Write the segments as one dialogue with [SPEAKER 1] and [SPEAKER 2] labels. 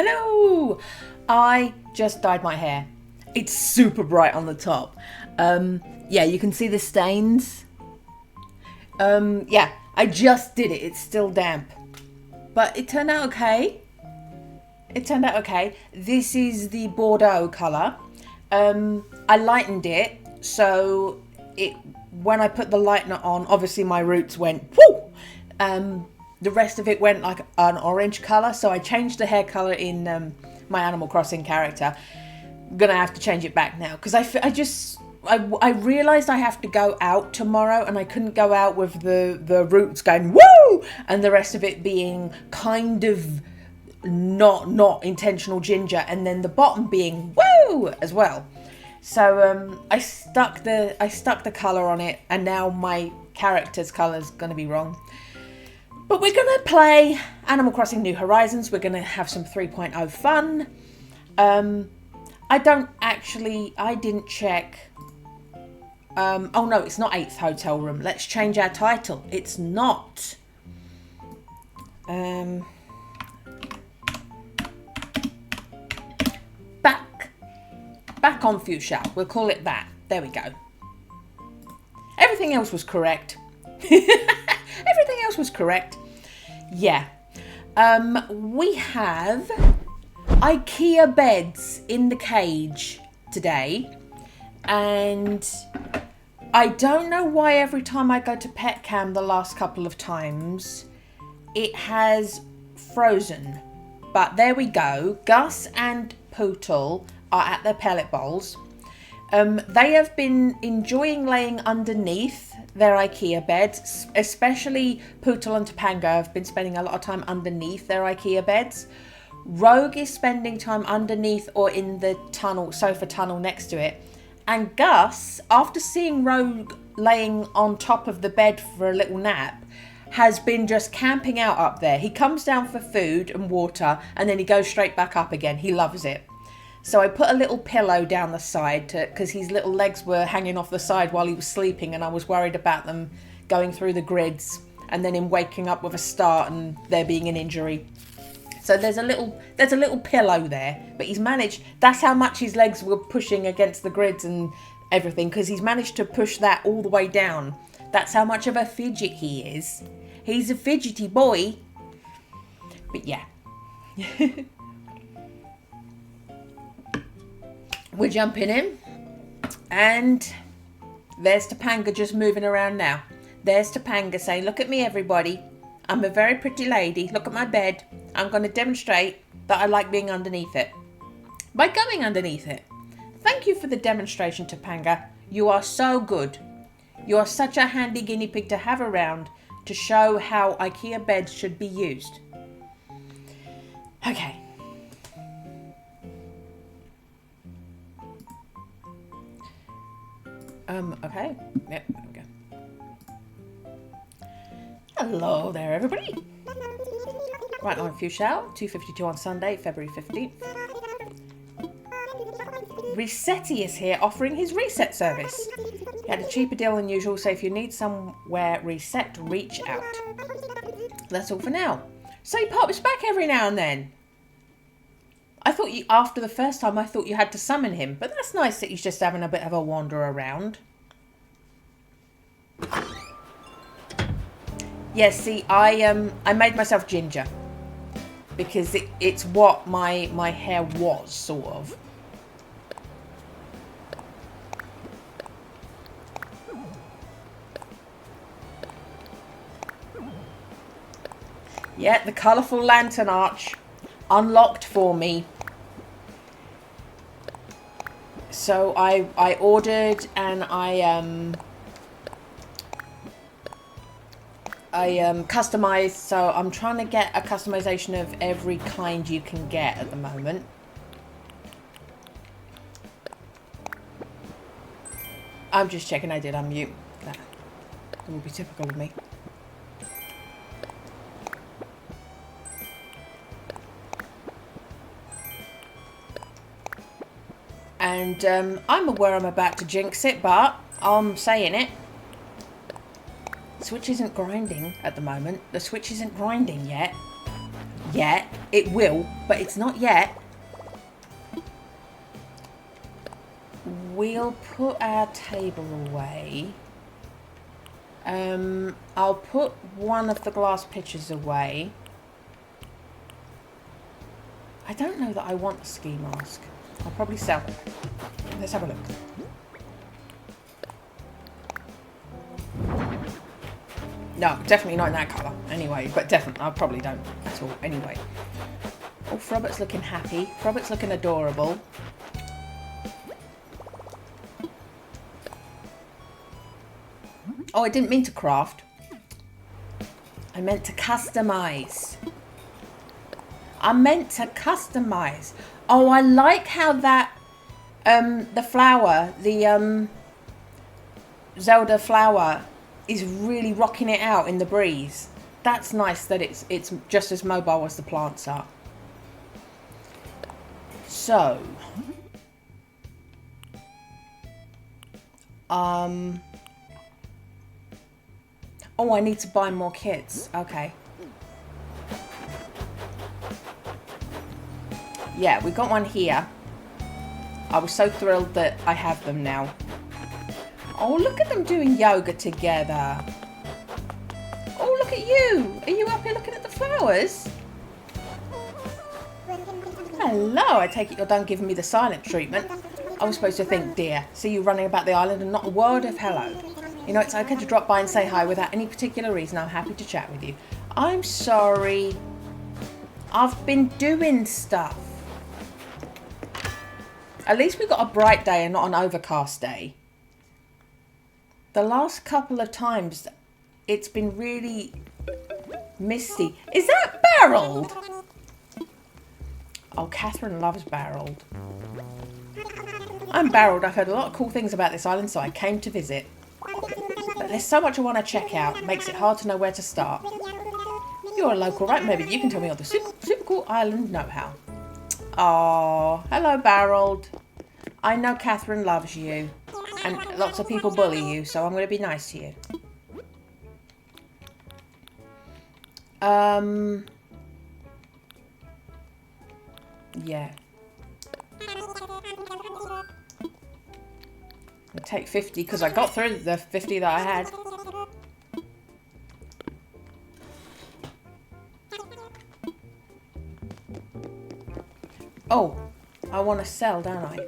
[SPEAKER 1] Hello! I just dyed my hair. It's super bright on the top. Yeah, you can see the stains. Yeah, I just did it. It's still damp. But it turned out okay. This is the Bordeaux colour. I lightened it, so when I put the lightener on, obviously my roots went whoo! The rest of it went like an orange colour, so I changed the hair colour in my Animal Crossing character. I'm gonna have to change it back now because I realised I have to go out tomorrow, and I couldn't go out with the roots going woo and the rest of it being kind of not intentional ginger, and then the bottom being woo as well. So I stuck the colour on it, and now my character's colour is going to be wrong. But we're going to play Animal Crossing New Horizons. We're going to have some 3.0 fun. I didn't check. Oh no, it's not 8th Hotel Room. Let's change our title. It's not. Back on Fuchsia. We'll call it that. There we go. Everything else was correct. Everything else was correct. Yeah. We have IKEA beds in the cage today. And I don't know why every time I go to Pet Cam the last couple of times, it has frozen. But there we go. Gus and Pootle are at their pellet bowls. They have been enjoying laying underneath their IKEA beds, especially Pootle and Topanga have been spending a lot of time underneath their IKEA beds. Rogue is spending time underneath or in the sofa tunnel next to it. And Gus, after seeing Rogue laying on top of the bed for a little nap, has been just camping out up there. He comes down for food and water, and then he goes straight back up again. He loves it. So I put a little pillow down the side because his little legs were hanging off the side while he was sleeping, and I was worried about them going through the grids and then him waking up with a start and there being an injury. So there's a little pillow there, but he's managed. That's how much his legs were pushing against the grids and everything, because he's managed to push that all the way down. That's how much of a fidget he is. He's a fidgety boy. But yeah. We're jumping in, and there's Topanga just moving around now. There's Topanga saying, look at me everybody, I'm a very pretty lady, look at my bed. I'm going to demonstrate that I like being underneath it by going underneath it. Thank you for the demonstration, Topanga. You are so good. You are such a handy guinea pig to have around to show how IKEA beds should be used. Okay. Okay. Yep, there we go. Hello there, everybody. Right on Fuchsia, 2:52 on Sunday, February 15th. Resetti is here offering his reset service. He had a cheaper deal than usual, so if you need somewhere reset, reach out. That's all for now. So he pops back every now and then. I thought after the first time, I thought you had to summon him, but that's nice that he's just having a bit of a wander around. Yes, see, I made myself ginger because it's what my hair was, sort of. Yeah, the colourful lantern arch unlocked for me. So I ordered, and I customized, so I'm trying to get a customization of every kind you can get at the moment. I'm just checking I did unmute. That will be typical of me. And I'm aware I'm about to jinx it, but I'm saying it. The Switch isn't grinding at the moment. The Switch isn't grinding yet. It will, but it's not yet. We'll put our table away. I'll put one of the glass pitchers away. I don't know that I want a ski mask. I'll probably sell it. Let's have a look. No, definitely not in that colour. Anyway, but definitely, I probably don't at all. Anyway. Oh, Frobbert's looking happy. Frobbert's looking adorable. Oh, I didn't mean to craft. I meant to customise. I meant to customise. Oh, I like how that, the flower, the Zelda flower is really rocking it out in the breeze. That's nice that it's just as mobile as the plants are. So, oh, I need to buy more kits. Okay. Yeah, we got one here. I was so thrilled that I have them now. Oh, look at them doing yoga together. Oh, look at you. Are you up here looking at the flowers? Hello, I take it you're done giving me the silent treatment. I was supposed to think, dear, see you running about the island and not a word of hello. You know, it's okay to drop by and say hi without any particular reason. I'm happy to chat with you. I'm sorry. I've been doing stuff. At least we got a bright day and not an overcast day. The last couple of times, it's been really misty. Is that barreled? Oh, Catherine loves barreled. I'm barreled. I've heard a lot of cool things about this island, so I came to visit. But there's so much I want to check out. It makes it hard to know where to start. You're a local, right? Maybe you can tell me all the super cool island know-how. Oh, hello, barreled. I know Catherine loves you. And lots of people bully you, so I'm going to be nice to you. Yeah. I'll take 50 because I got through the 50 that I had. Oh, I want to sell, don't I?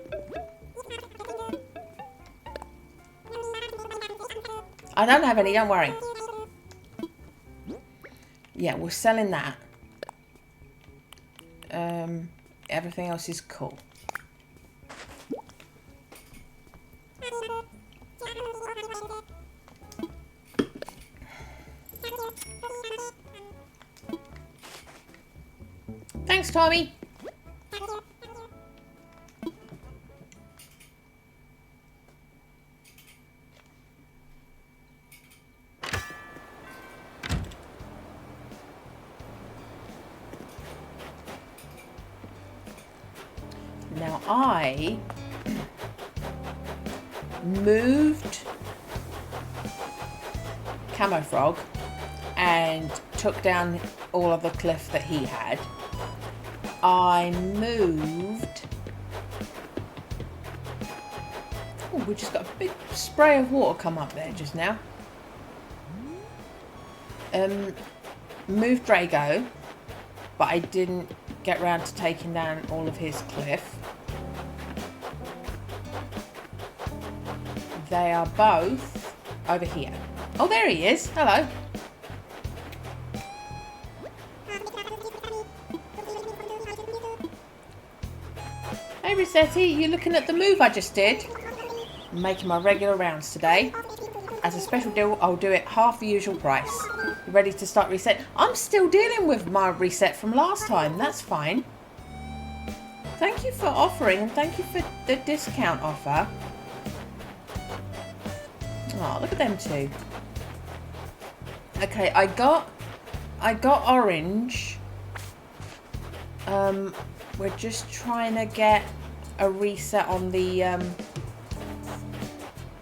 [SPEAKER 1] I don't have any, don't worry. Yeah, we're selling that. Everything else is cool. Thanks, Tommy. Now I moved Camo Frog and took down all of the cliff that he had. I moved... Oh, we just got a big spray of water come up there just now. Moved Drago, but I didn't get round to taking down all of his cliff. They are both over here. Oh, there he is. Hello. Hey, Rossetti, you looking at the move I just did? I'm making my regular rounds today. As a special deal, I'll do it half the usual price. You ready to start reset? I'm still dealing with my reset from last time. That's fine. Thank you for offering and thank you for the discount offer. Oh, look at them two. Okay, I got orange. We're just trying to get a reset on the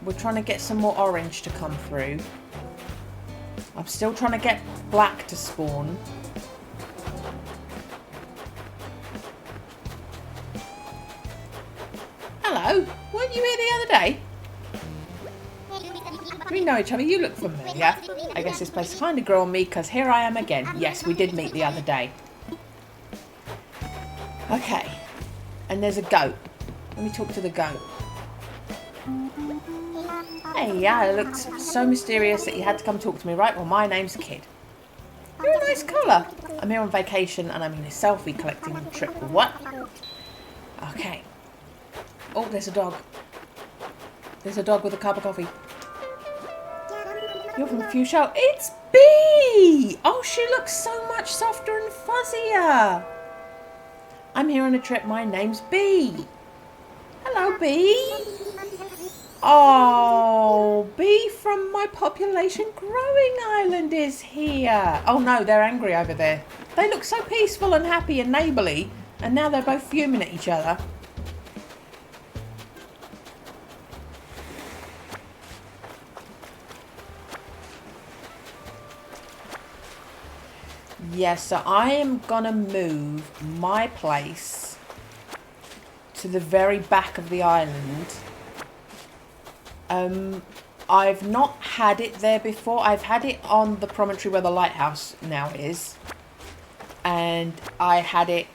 [SPEAKER 1] we're trying to get some more orange to come through. I'm still trying to get black to spawn. Weren't you here the other day? We know each other. You look familiar. I guess this place kind of grew on me because here I am again. Yes, we did meet the other day. Okay. And there's a goat. Let me talk to the goat. Hey, yeah, it looks so mysterious that you had to come talk to me, right? Well, my name's Kid. You're a nice colour. I'm here on vacation and I'm in a selfie collecting trip. What? Okay. Oh, there's a dog. There's a dog with a cup of coffee. You're from Fuchsia. It's Bea! Oh, she looks so much softer and fuzzier. I'm here on a trip. My name's Bea. Hello, Bea. Oh, Bea from my population growing island is here. Oh no, they're angry over there. They look so peaceful and happy and neighbourly, and now they're both fuming at each other. Yes, so I am gonna move my place to the very back of the island. I've not had it there before. I've had it on the promontory where the lighthouse now is, and I had it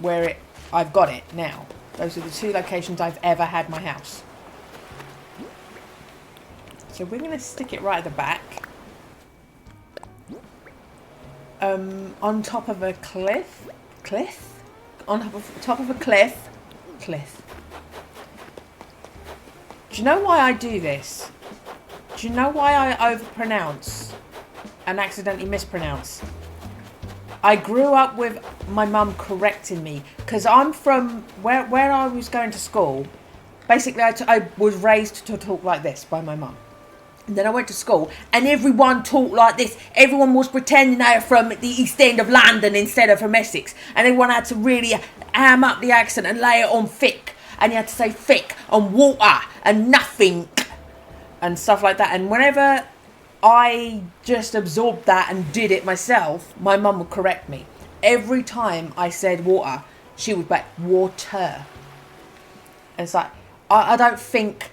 [SPEAKER 1] where I've got it now. Those are the two locations I've ever had my house. So we're gonna stick it right at the back. On top of a cliff? On top of a cliff. Do you know why I do this? Do you know why I overpronounce and accidentally mispronounce? I grew up with my mum correcting me because I'm from where I was going to school. Basically, I was raised to talk like this by my mum. And then I went to school and everyone talked like this. Everyone was pretending they were from the East End of London instead of from Essex. And everyone had to really ham up the accent and lay it on thick. And you had to say thick and water and nothing and stuff like that. And whenever I just absorbed that and did it myself, my mum would correct me. Every time I said water, she would be like, water. And it's like, I don't think.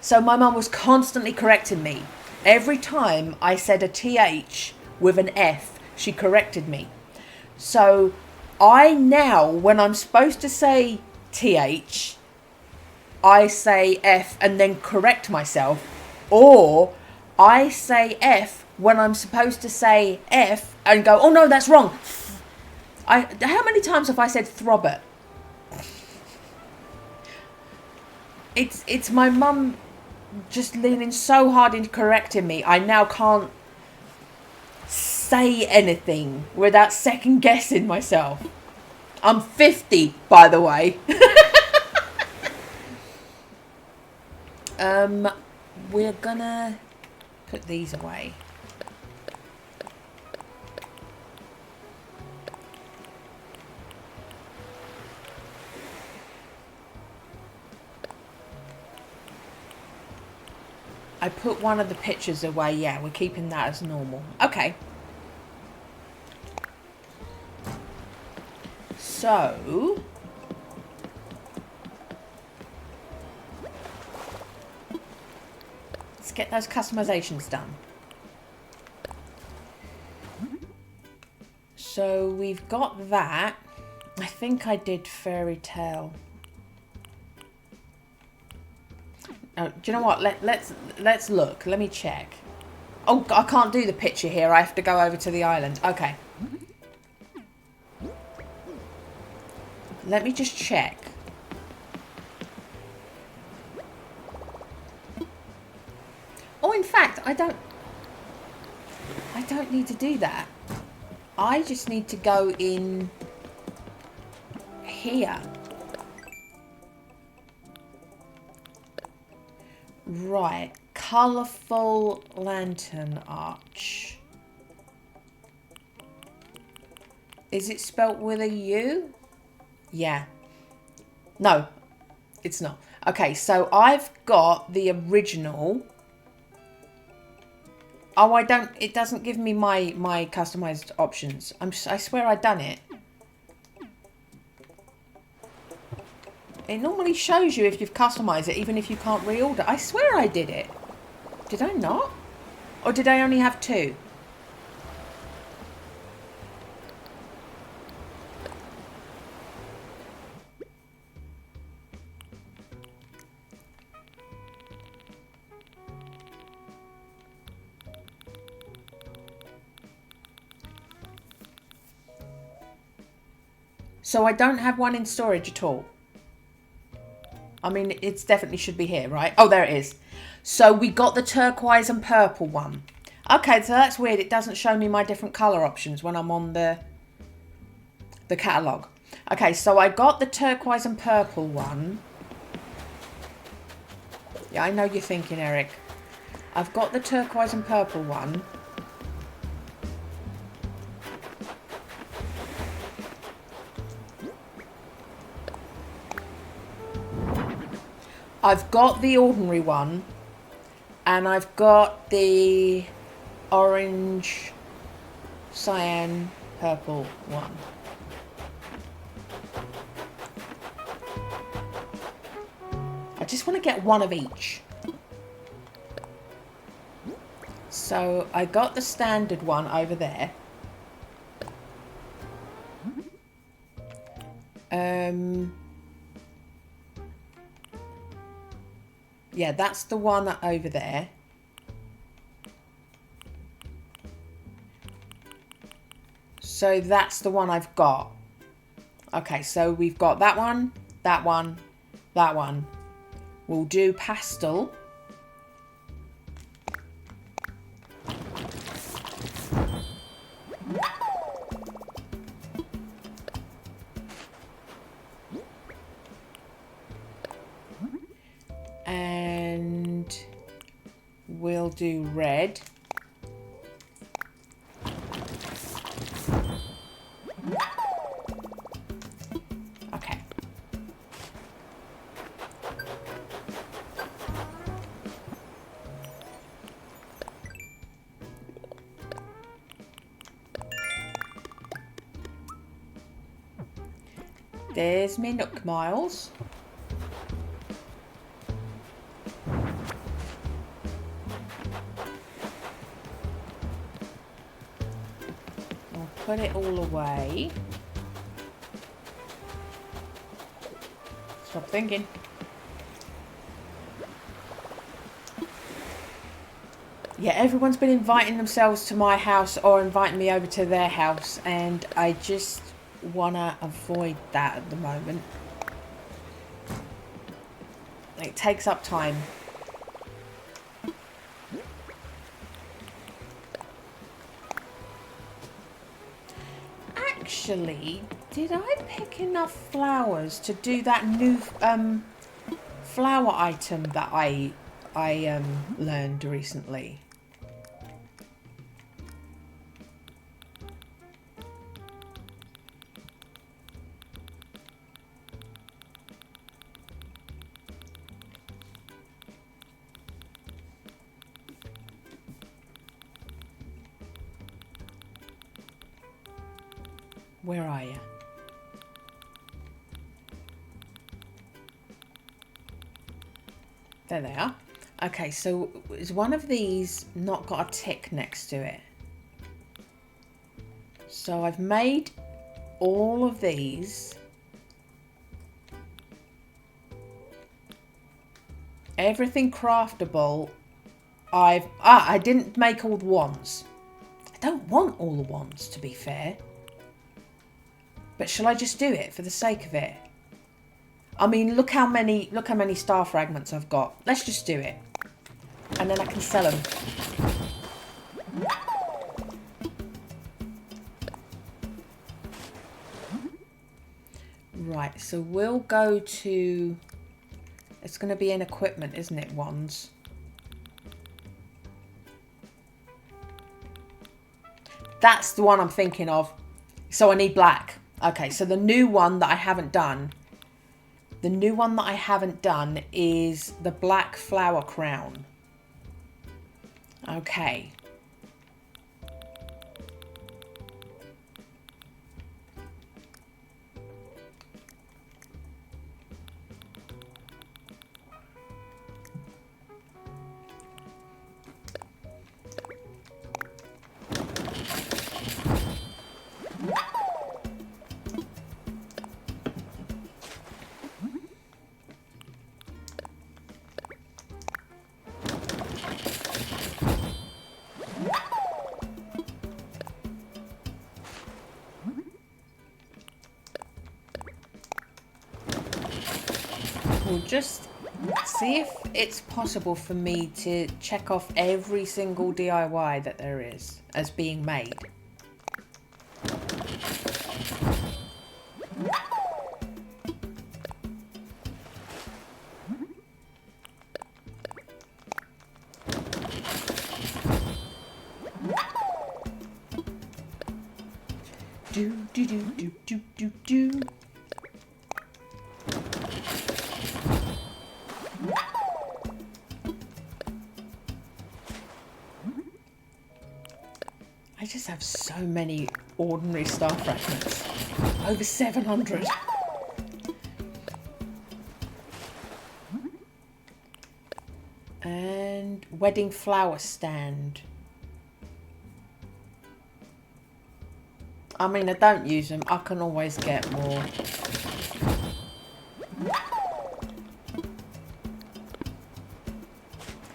[SPEAKER 1] So my mum was constantly correcting me. Every time I said a TH with an F, she corrected me. So I now, when I'm supposed to say TH, I say F and then correct myself. Or I say F when I'm supposed to say F and go, oh no, that's wrong. How many times have I said Throbert? It's my mum just leaning so hard into correcting me. I now can't say anything without second guessing myself. I'm 50, by the way. We're gonna put these away. I put one of the pictures away. Yeah, we're keeping that as normal. Okay. So let's get those customizations done. So we've got that. I think I did fairy tale. Oh, do you know what? Let's look. Let me check. Oh, I can't do the picture here. I have to go over to the island. Okay. Let me just check. Oh, in fact, I don't need to do that. I just need to go in here. Right, colourful lantern arch. Is it spelt with a U? Yeah. No, it's not. Okay, so I've got the original. Oh, it doesn't give me my customized options. I swear I'd done it. It normally shows you if you've customised it, even if you can't reorder. I swear I did it. Did I not? Or did I only have 2? So I don't have one in storage at all. I mean, it definitely should be here, right? Oh, there it is. So we got the turquoise and purple one. Okay, so that's weird. It doesn't show me my different colour options when I'm on the catalogue. Okay, so I got the turquoise and purple one. Yeah, I know you're thinking, Eric. I've got the turquoise and purple one. I've got the ordinary one, and I've got the orange, cyan, purple one. I just want to get one of each. So I got the standard one over there. Yeah, that's the one over there. So that's the one I've got. Okay, so we've got that one, that one, that one. We'll do pastel. And we'll do red. Okay. There's me Nook Miles. I'll put it all away. Stop thinking. Yeah, everyone's been inviting themselves to my house or inviting me over to their house, and I just want to avoid that at the moment. It takes up time. Actually, did I pick enough flowers to do that new flower item that I learned recently? Where are you? There they are. Okay, so is one of these not got a tick next to it? So I've made all of these. Everything craftable. I didn't make all the wands. I don't want all the wands, to be fair. But shall I just do it for the sake of it? I mean, look how many star fragments I've got. Let's just do it. And then I can sell them. Right, so we'll go to... It's going to be in equipment, isn't it, wands? That's the one I'm thinking of. So I need black. Okay, so the new one that I haven't done. The new one that I haven't done is the black flower crown. Okay. We'll just see if it's possible for me to check off every single DIY that there is as being made. Do do do do do do do. I just have so many ordinary star fragments. Over 700. And wedding flower stand. I mean, I don't use them. I can always get more.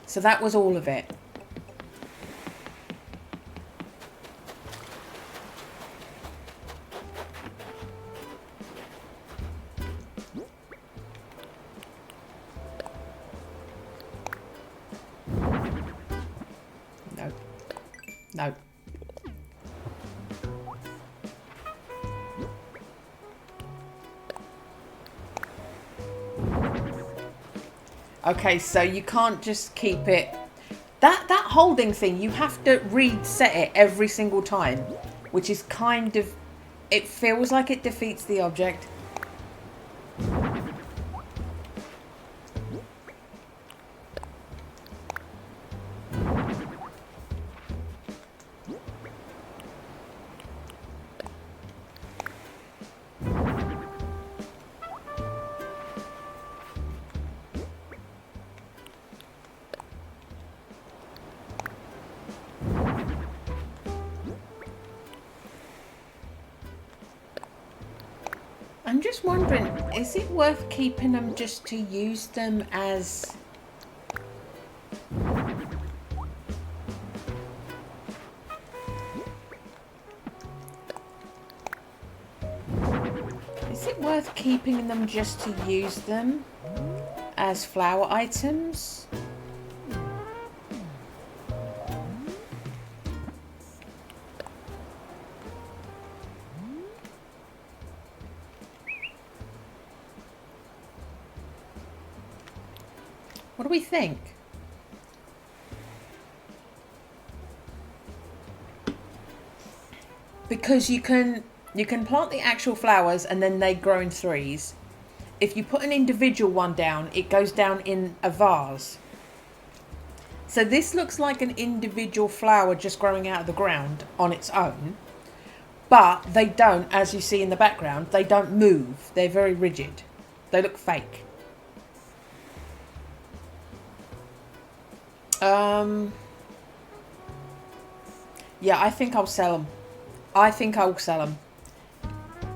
[SPEAKER 1] So that was all of it. No. No. Okay, so you can't just keep it... That holding thing, you have to reset it every single time. Which is kind of... It feels like it defeats the object. I'm just wondering, is it worth keeping them just to use them as... Is it worth keeping them just to use them as flower items? What do we think? Because you can plant the actual flowers and then they grow in threes. If you put an individual one down, it goes down in a vase. So this looks like an individual flower just growing out of the ground on its own. But they don't, as you see in the background, they don't move. They're very rigid. They look fake. Yeah, I think I'll sell them. I think I'll sell them.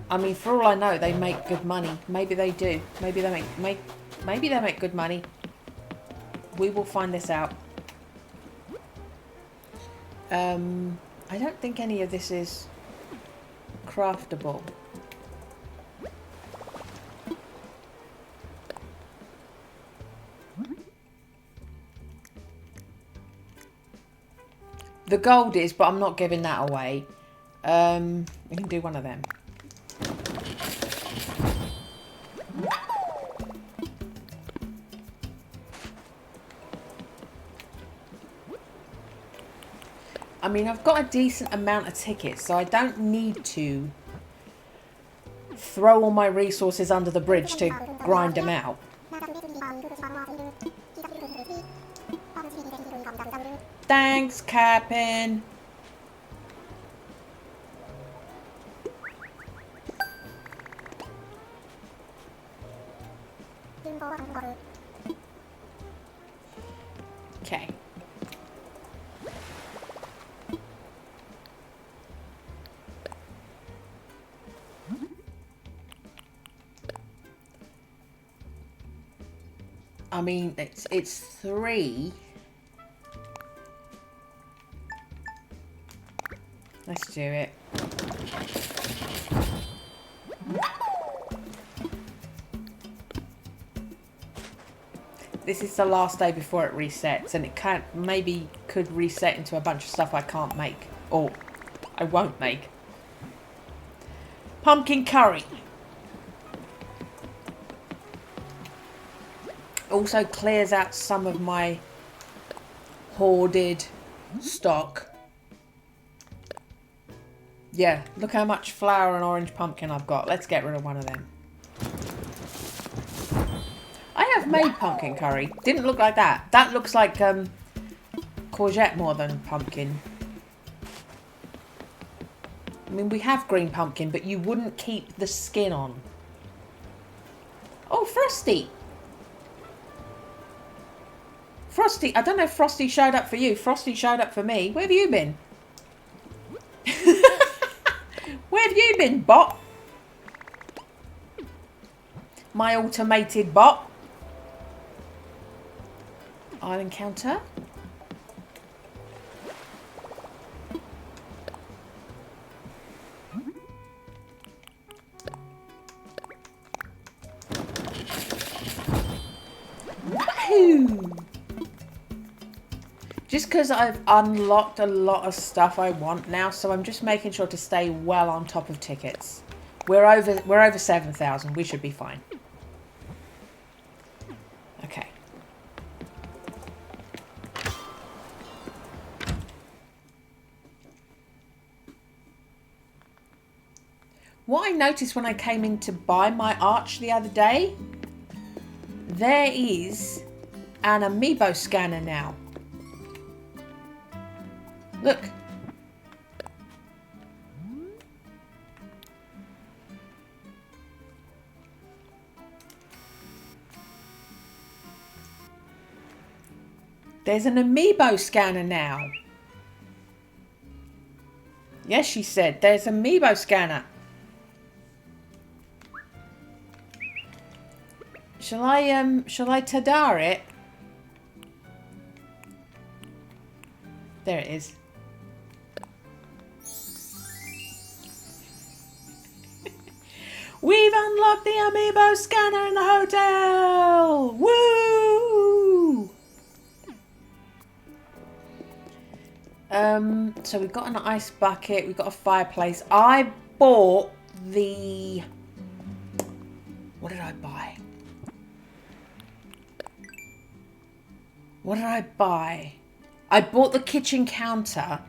[SPEAKER 1] I mean, for all I know, they make good money. Maybe they do. Maybe they make good money. We will find this out. I don't think any of this is craftable. The gold is, but I'm not giving that away. We can do one of them. I mean, I've got a decent amount of tickets, so I don't need to throw all my resources under the bridge to grind them out. Thanks, Captain. Okay. I mean, it's 3. Let's do it. This is the last day before it resets, and it could reset into a bunch of stuff I can't make, or I won't make. Pumpkin curry. Also clears out some of my hoarded stock. Yeah, look how much flour and orange pumpkin I've got. Let's get rid of one of them. I have made pumpkin curry. Didn't look like that. That looks like courgette more than pumpkin. I mean, we have green pumpkin, but you wouldn't keep the skin on. Oh, Frosty. Frosty, I don't know if Frosty showed up for you. Frosty showed up for me. Where have you been? Where have you been, bot? My automated bot. I'll encounter. Wahoo! Just because I've unlocked a lot of stuff I want now, so I'm just making sure to stay well on top of tickets. We're over 7,000. We should be fine. Okay. What I noticed when I came in to buy my arch the other day, there is an amiibo scanner now. Look. There's an amiibo scanner now. Yes, she said, there's an amiibo scanner. Shall I tada it? There it is. We've unlocked the amiibo scanner in the hotel! Woo! So we've got an ice bucket, we've got a fireplace. I bought the... What did I buy? What did I buy? I bought the kitchen counter.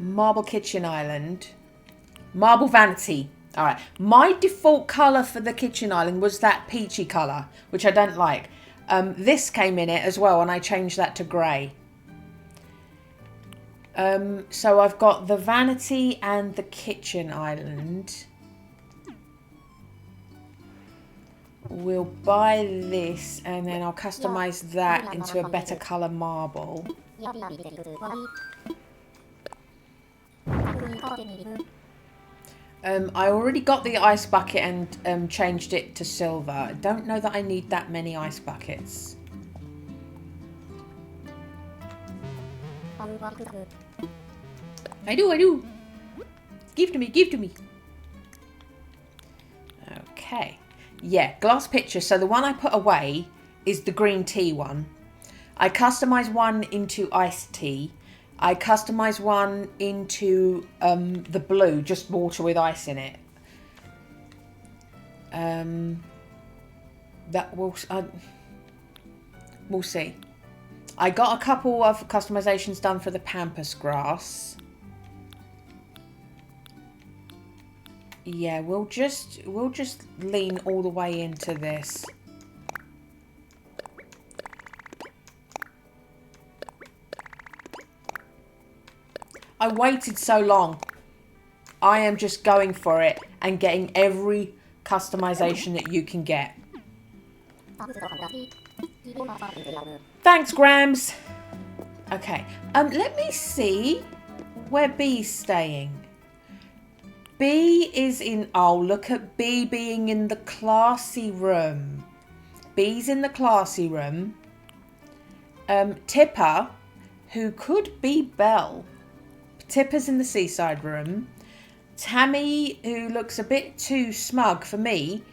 [SPEAKER 1] Marble kitchen island. Marble vanity. Alright. My default colour for the kitchen island was that peachy colour, which I don't like. This came in it as well, and I changed that to grey. So I've got the vanity and the kitchen island. We'll buy this, and then I'll customise that into a better colour marble. I already got the ice bucket and changed it to silver. I don't know that I need that many ice buckets. I do. Give to me. Okay. Yeah, glass pitcher. So the one I put away is the green tea one. I customised one into iced tea. I customised one into the blue, just water with ice in it. We'll see. I got a couple of customisations done for the pampas grass. Yeah, we'll just lean all the way into this. I waited so long. I am just going for it and getting every customization that you can get. Thanks, Grams. Okay. Let me see where B's staying. B is in... Oh, look at B being in the classy room. Bee's in the classy room. Tipper, who could be Belle. Tipper's in the seaside room. Tammy, who looks a bit too smug for me.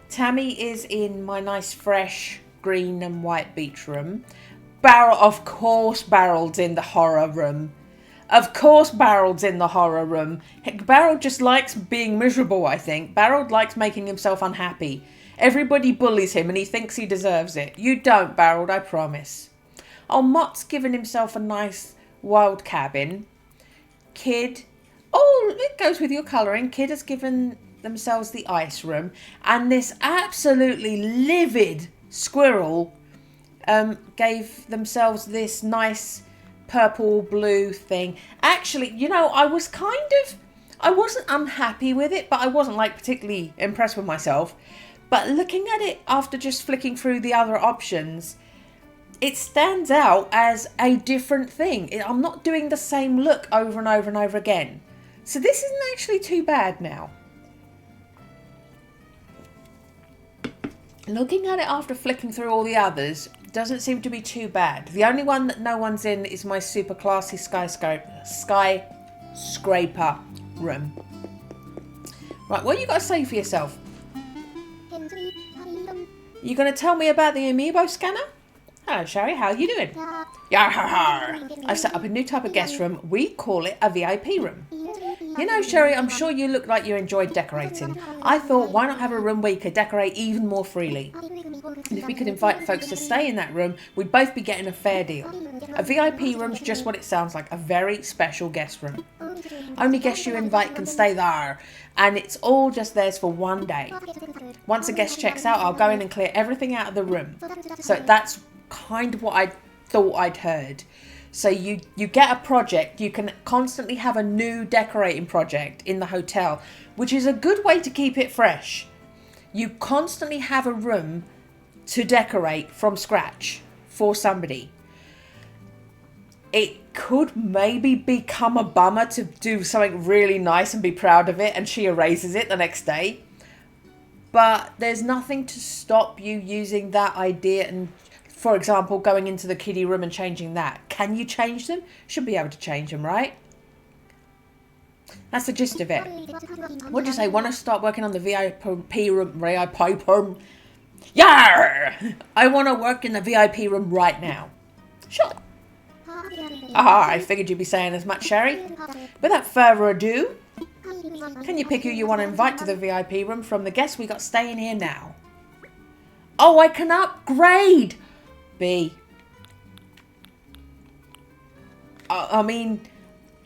[SPEAKER 1] Tammy is in my nice fresh green and white beach room. Of course Barrel's in the horror room. Of course Barrel's in the horror room. Barrel just likes being miserable, I think. Barrel likes making himself unhappy. Everybody bullies him and he thinks he deserves it. You don't, Barrel, I promise. Oh, Mott's given himself a nice wild cabin. Kid. Oh, it goes with your colouring. Kid has given themselves the ice room. And this absolutely livid squirrel gave themselves this nice purple blue thing. Actually, you know, I wasn't unhappy with it, but I wasn't like particularly impressed with myself. But looking at it after just flicking through the other options, it stands out as a different thing. I'm not doing the same look over and over and over again. So this isn't actually too bad now. Looking at it after flicking through all the others doesn't seem to be too bad. The only one that no one's in is my super classy skyscraper room. Right, what you got to say for yourself? You going to tell me about the amiibo scanner? Hello, Sherry. How are you doing? I've set up a new type of guest room. We call it a VIP room. You know, Sherry, I'm sure you look like you enjoyed decorating. I thought, why not have a room where you could decorate even more freely? And if we could invite folks to stay in that room, we'd both be getting a fair deal. A VIP room's just what it sounds like, a very special guest room. Only guests you invite can stay there, and it's all just theirs for one day. Once a guest checks out, I'll go in and clear everything out of the room. So that's kind of what I thought I'd heard. So you get a project, you can constantly have a new decorating project in the hotel, which is a good way to keep it fresh. You constantly have a room to decorate from scratch for somebody. It could maybe become a bummer to do something really nice and be proud of it and she erases it the next day. But there's nothing to stop you using that idea and, for example, going into the kiddie room and changing that. Can you change them? Should be able to change them, right? That's the gist of it. What do you say? Want to start working on the VIP room? Yeah! I want to work in the VIP room right now. Sure. Aha, I figured you'd be saying as much, Sherry. Without further ado, can you pick who you want to invite to the VIP room from the guests we got staying here now? Oh, I can upgrade! B. I mean,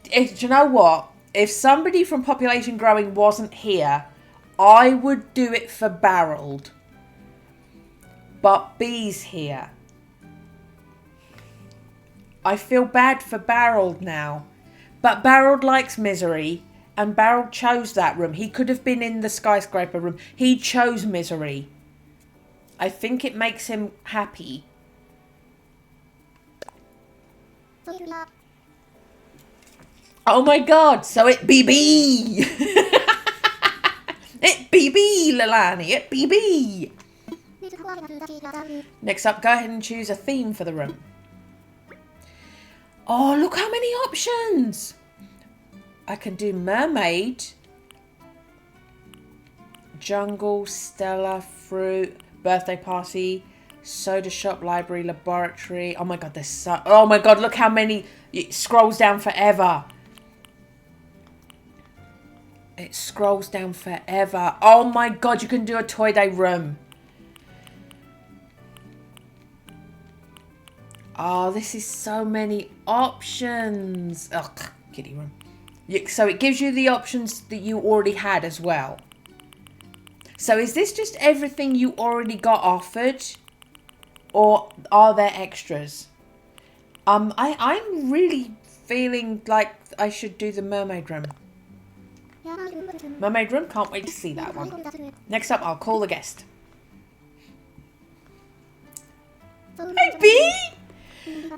[SPEAKER 1] do you know what? If somebody from Population Growing wasn't here, I would do it for Barreled. But B's here. I feel bad for Barreled now. But Barreled likes misery. And Barreled chose that room. He could have been in the skyscraper room. He chose misery. I think it makes him happy. Oh my god, so it BB! It BB, Lilani, it BB! Next up, go ahead and choose a theme for the room. Oh, look how many options! I can do mermaid, jungle, Stella, fruit, birthday party, soda shop, library, laboratory. Oh my god, there's so... Oh my god, look how many... It scrolls down forever. It scrolls down forever. Oh my god, you can do a toy day room. Oh, this is so many options. Ugh, kiddie room. So it gives you the options that you already had as well. So is this just everything you already got offered? Or are there extras? I'm really feeling like I should do the mermaid room. Mermaid room, can't wait to see that one. Next up, I'll call the guest. Hey, B!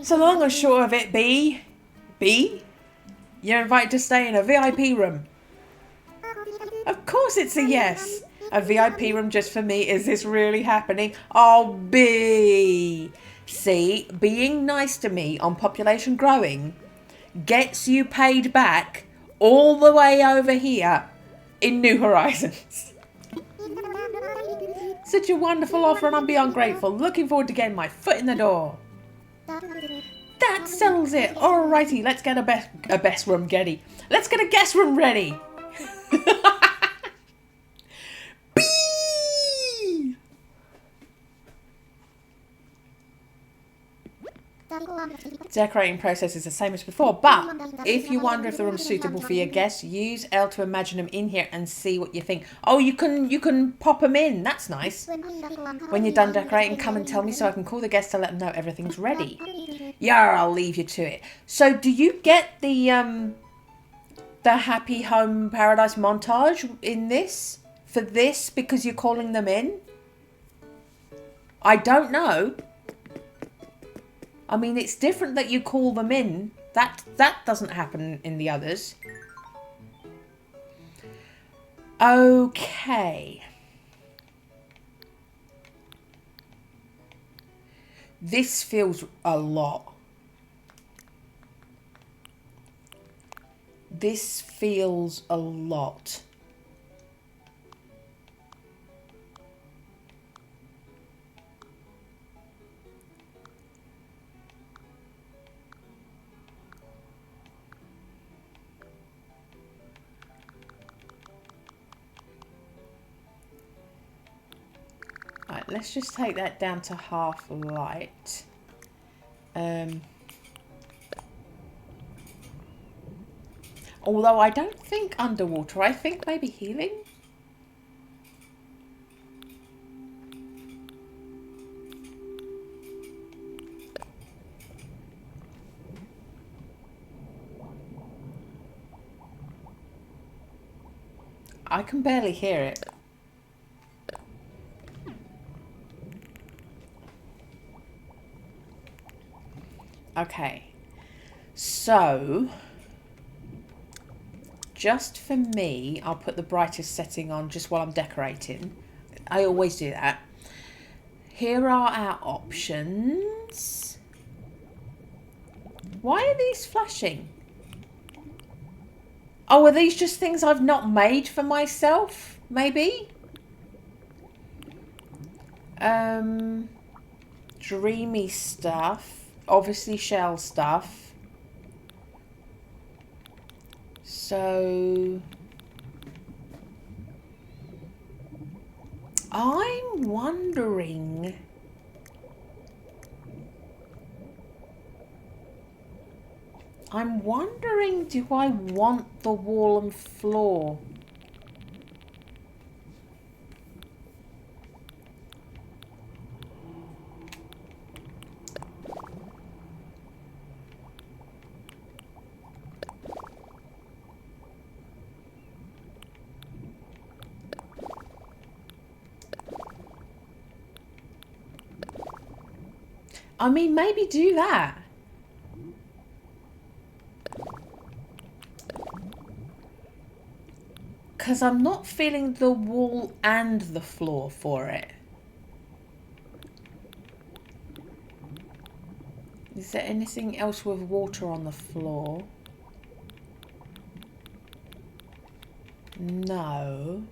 [SPEAKER 1] So long or short of it, B. B? You're invited to stay in a VIP room. Of course it's a yes. A VIP room just for me. Is this really happening? Oh, B. See, being nice to me on population growing gets you paid back all the way over here in New Horizons. Such a wonderful offer and I'm beyond grateful. Looking forward to getting my foot in the door. That settles it. Alrighty, let's get a best room ready. Let's get a guest room ready. B! Decorating process is the same as before, but if you wonder if the room's suitable for your guests, use L to imagine them in here and see what you think. Oh, you can pop them in. That's nice. When you're done decorating, come and tell me so I can call the guests to let them know everything's ready. Yeah, I'll leave you to it. So, do you get the Happy Home Paradise montage in this? For this, because you're calling them in? I don't know. I mean, it's different that you call them in. That doesn't happen in the others. Okay. This feels a lot. This feels a lot. Right, let's just take that down to half light. Although I don't think underwater, I think maybe healing. I can barely hear it. Okay, so just for me, I'll put the brightest setting on just while I'm decorating. I always do that. Here are our options. Why are these flashing? Oh, are these just things I've not made for myself? Maybe? Dreamy stuff. Obviously shell stuff. So I'm wondering, do I want the wall and floor? I mean, maybe do that. Because I'm not feeling the wall and the floor for it. Is there anything else with water on the floor? No.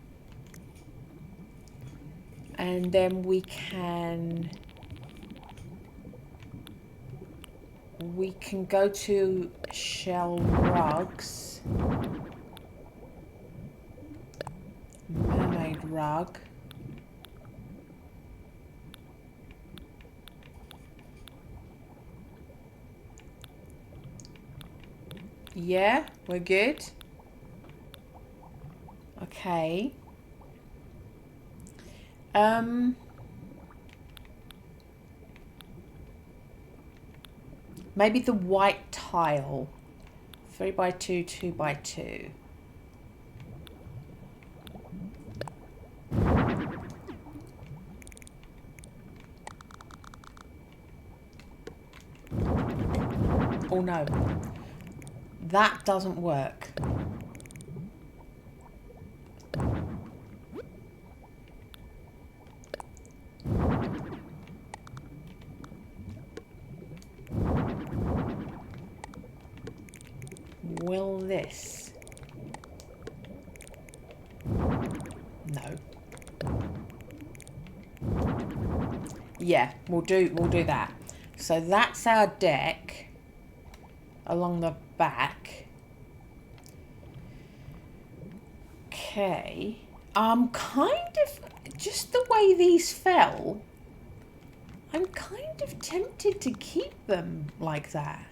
[SPEAKER 1] And then we can go to shell rugs. Mermaid rug. Yeah, we're good. Okay. Maybe the white tile. 3x2, 2x2. Oh no. That doesn't work. will this? No. Yeah, we'll do that. So that's our deck along the back. Okay. Kind of, just the way these fell, I'm kind of tempted to keep them like that.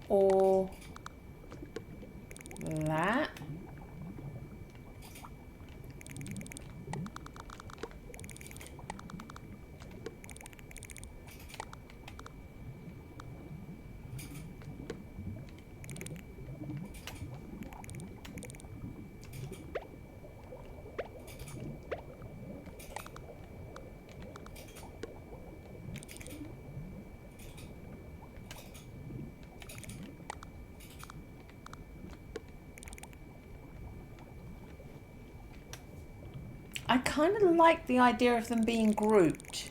[SPEAKER 1] Or that. I kind of like the idea of them being grouped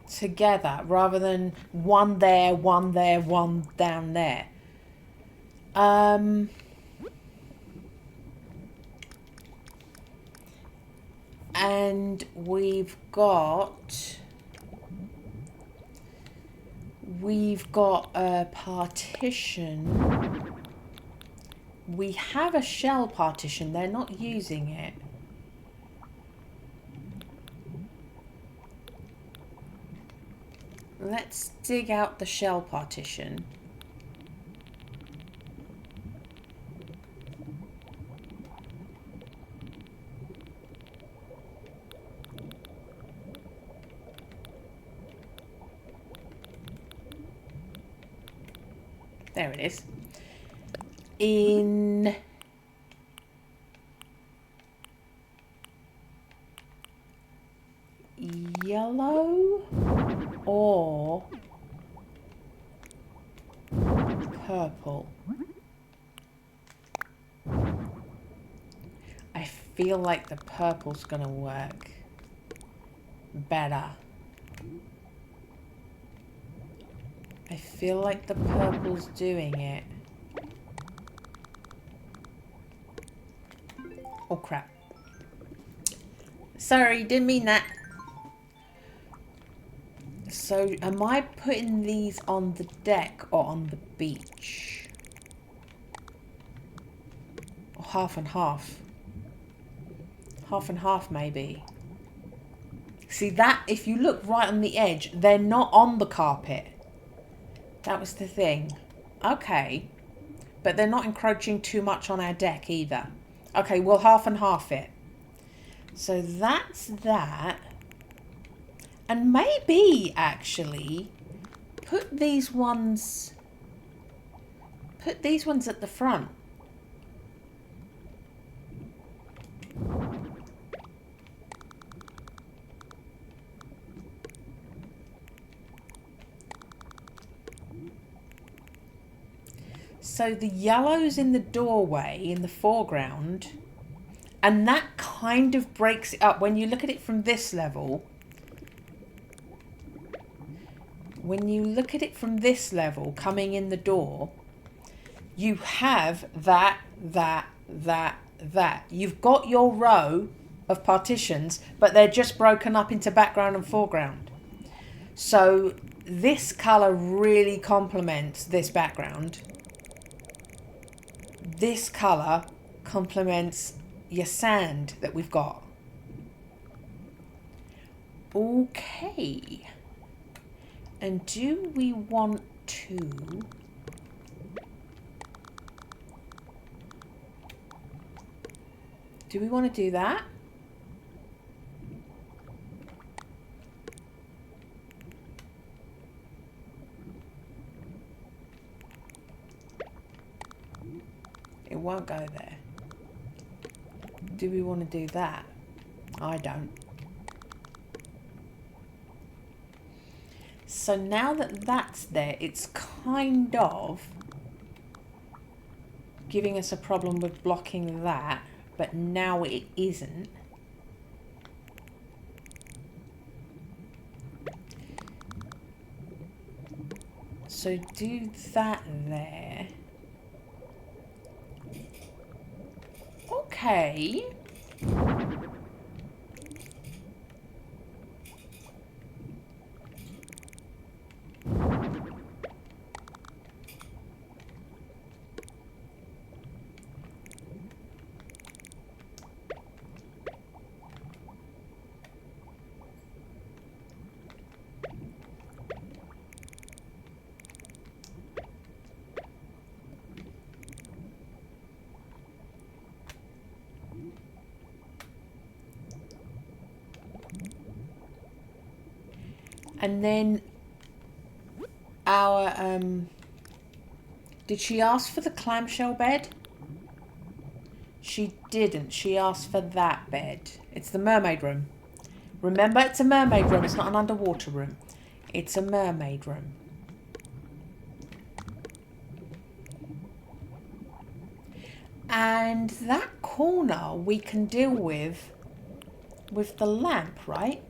[SPEAKER 1] together rather than one there, one down there. And we've got a partition. We have a shell partition. They're not using it. Let's dig out the shell partition. There it is. In yellow or purple. I feel like the purple's gonna work better. I feel like the purple's doing it. Oh crap. Sorry, didn't mean that. So am I putting these on the deck or on the beach? Or half and half? Half and half maybe. See that, if you look right on the edge, they're not on the carpet. That was the thing. Okay. But they're not encroaching too much on our deck either. Okay, we'll half and half it. So that's that. And maybe, actually, put these ones at the front. So the yellow's in the doorway, in the foreground, and that kind of breaks it up. When you look at it from this level, coming in the door, you have that. You've got your row of partitions, but they're just broken up into background and foreground. So this colour really complements this background. This colour complements your sand that we've got. Okay. And do we want to... Do we want to do that? It won't go there. Do we want to do that? I don't. So now that that's there, it's kind of giving us a problem with blocking that, but now it isn't. So do that there. Okay. And then our, did she ask for the clamshell bed? She didn't. She asked for that bed. It's the mermaid room. Remember, it's a mermaid room. It's not an underwater room. It's a mermaid room. And that corner we can deal with the lamp, right?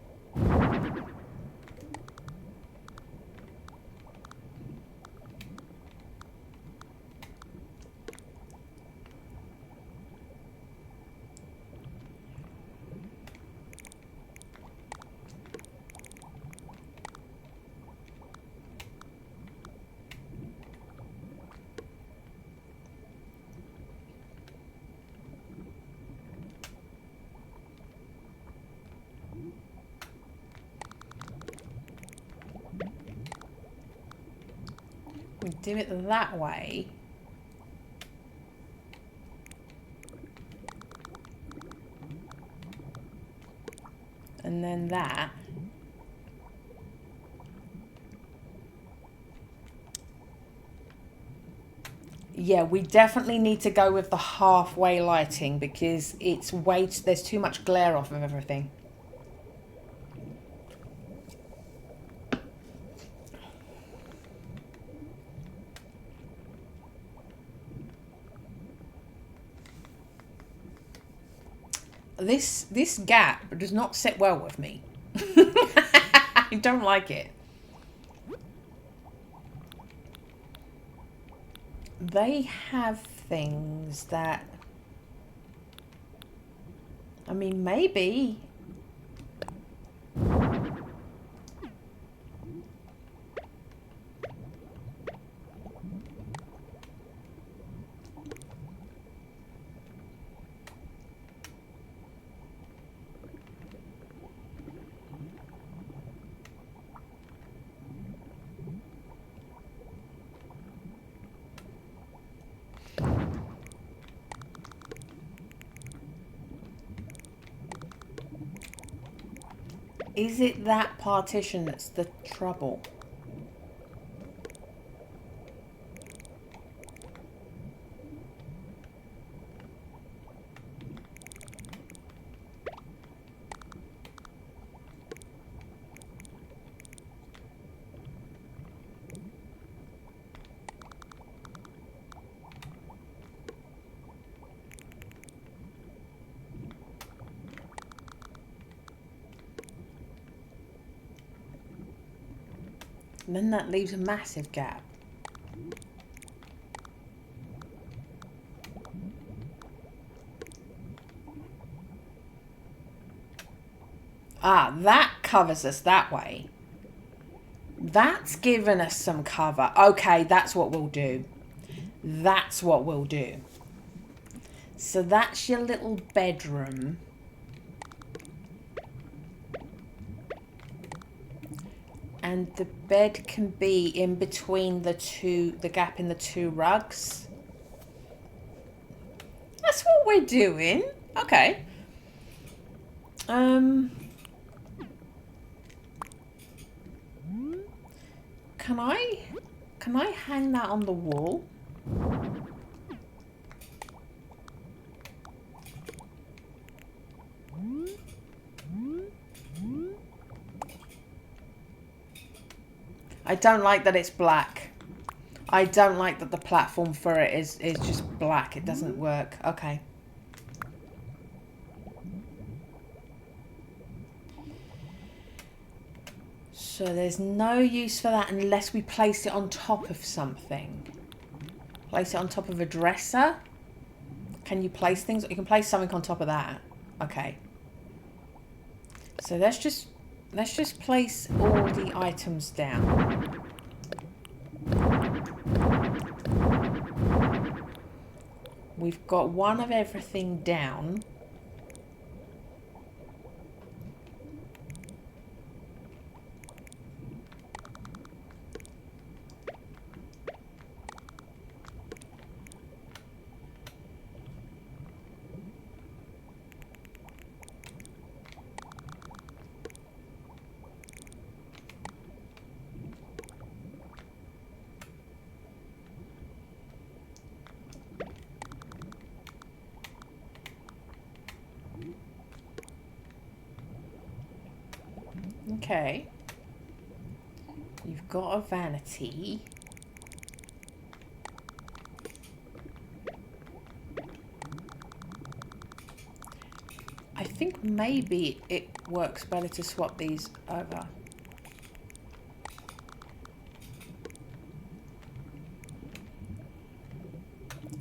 [SPEAKER 1] We do it that way. And then that. Yeah, we definitely need to go with the halfway lighting because it's there's too much glare off of everything. This gap does not sit well with me. I don't like it. They have things that, I mean, maybe. Is it that partition that's the trouble? And then that leaves a massive gap. Ah, that covers us that way. That's given us some cover. Okay, that's what we'll do. That's what we'll do. So that's your little bedroom. And the bed can be in between the gap in the two rugs. That's what we're doing. Okay. Can I hang that on the wall? I don't like that it's black. I don't like that the platform for it is just black. It doesn't work. Okay. So there's no use for that unless we place it on top of something. Place it on top of a dresser. Can you place things? You can place something on top of that. Okay. So let's just place all the items down. We've got one of everything down. Okay. You've got a vanity. I think maybe it works better to swap these over.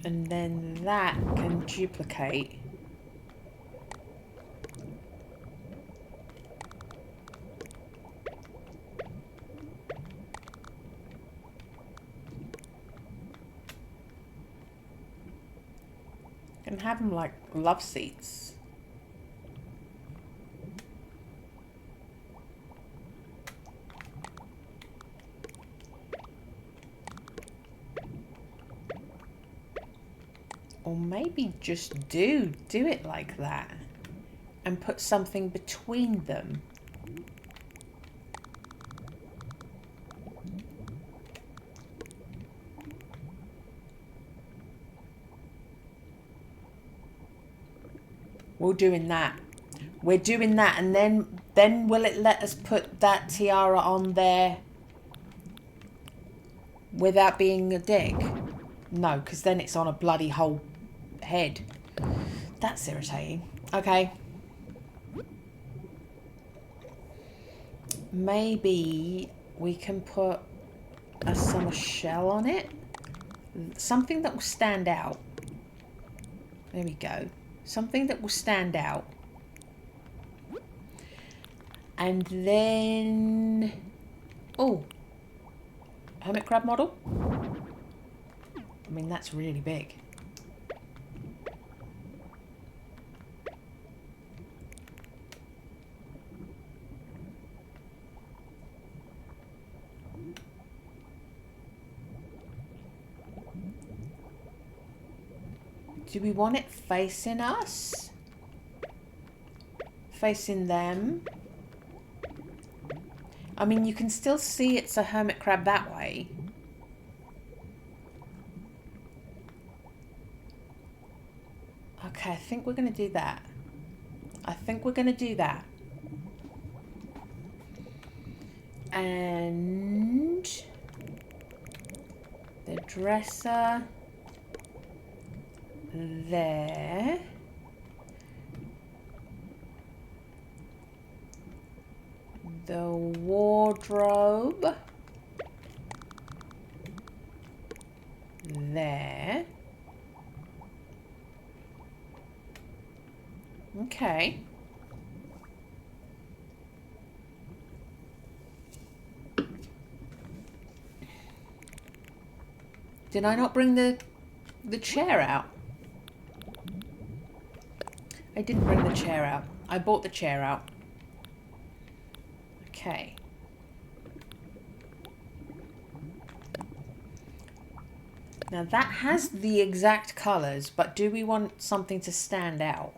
[SPEAKER 1] And then that can duplicate. And have them like love seats. Or maybe just do it like that and put something between them. We're doing that. We're doing that, and then will it let us put that tiara on there without being a dick? No, because then it's on a bloody whole head. That's irritating. Okay. Maybe we can put a summer shell on it. Something that will stand out. There we go. Something that will stand out. And then... oh. Hermit crab model. I mean, that's really big. Do we want it facing us? Facing them? I mean, you can still see it's a hermit crab that way. Okay, I think we're going to do that. I think we're going to do that. And the dresser there. The wardrobe there. Okay. Did I not bring the chair out? I didn't bring the chair out. I bought the chair out. Okay. Now that has the exact colours, but do we want something to stand out?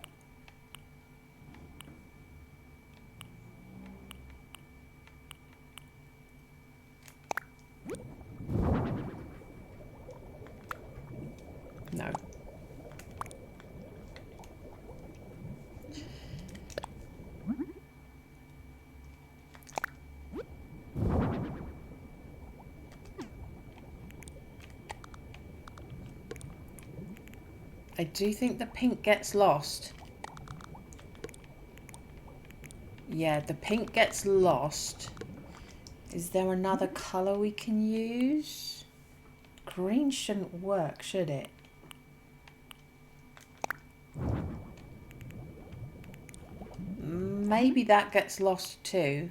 [SPEAKER 1] No. I do think the pink gets lost. Yeah, the pink gets lost. Is there another colour we can use? Green shouldn't work, should it? Maybe that gets lost too.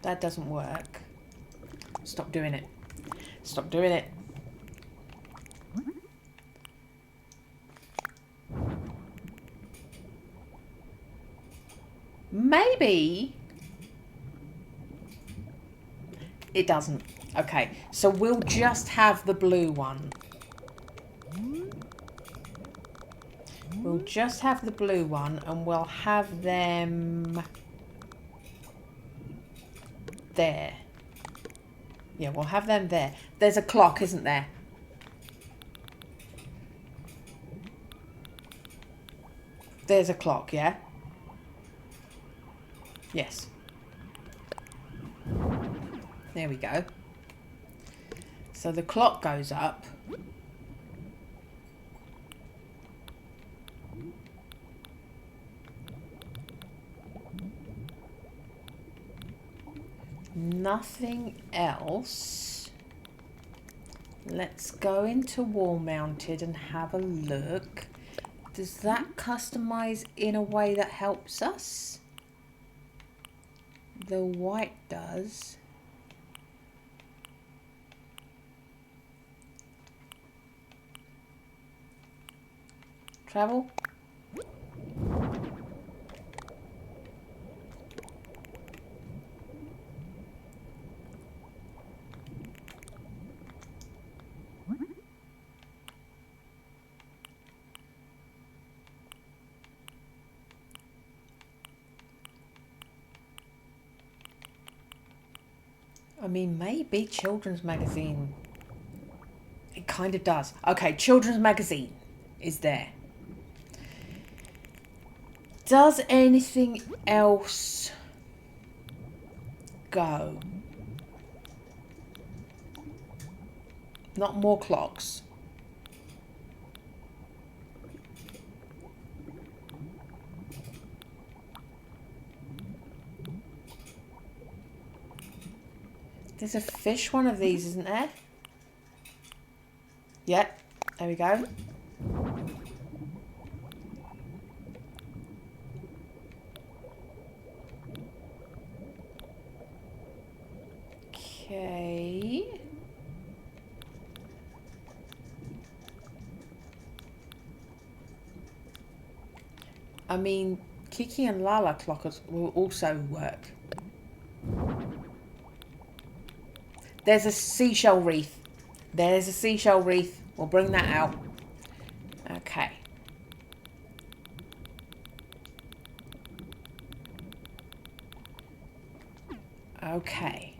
[SPEAKER 1] That doesn't work. Stop doing it. Stop doing it. Maybe it doesn't. Okay, so we'll just have the blue one. We'll just have the blue one and we'll have them there. Yeah, we'll have them there. There's a clock, isn't there? There's a clock, yeah? Yes. There we go. So the clock goes up. Nothing else. Let's go into wall mounted and have a look. Does that customize in a way that helps us? The white does. Travel. I mean, maybe children's magazine. It kind of does. Okay, children's magazine is there. Does anything else go? Not more clocks. There's a fish one of these, isn't there? Yep, there we go. Okay. I mean, Kiki and Lala clockers will also work. There's a seashell wreath. There's a seashell wreath. We'll bring that out. Okay. Okay.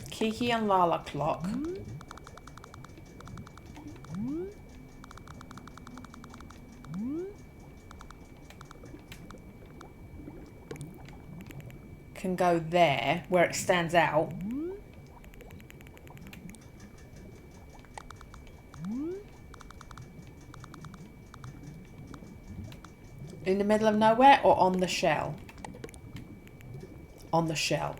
[SPEAKER 1] Kiki and Lala clock. Can go there where it stands out. In the middle of nowhere or on the shell? On the shell.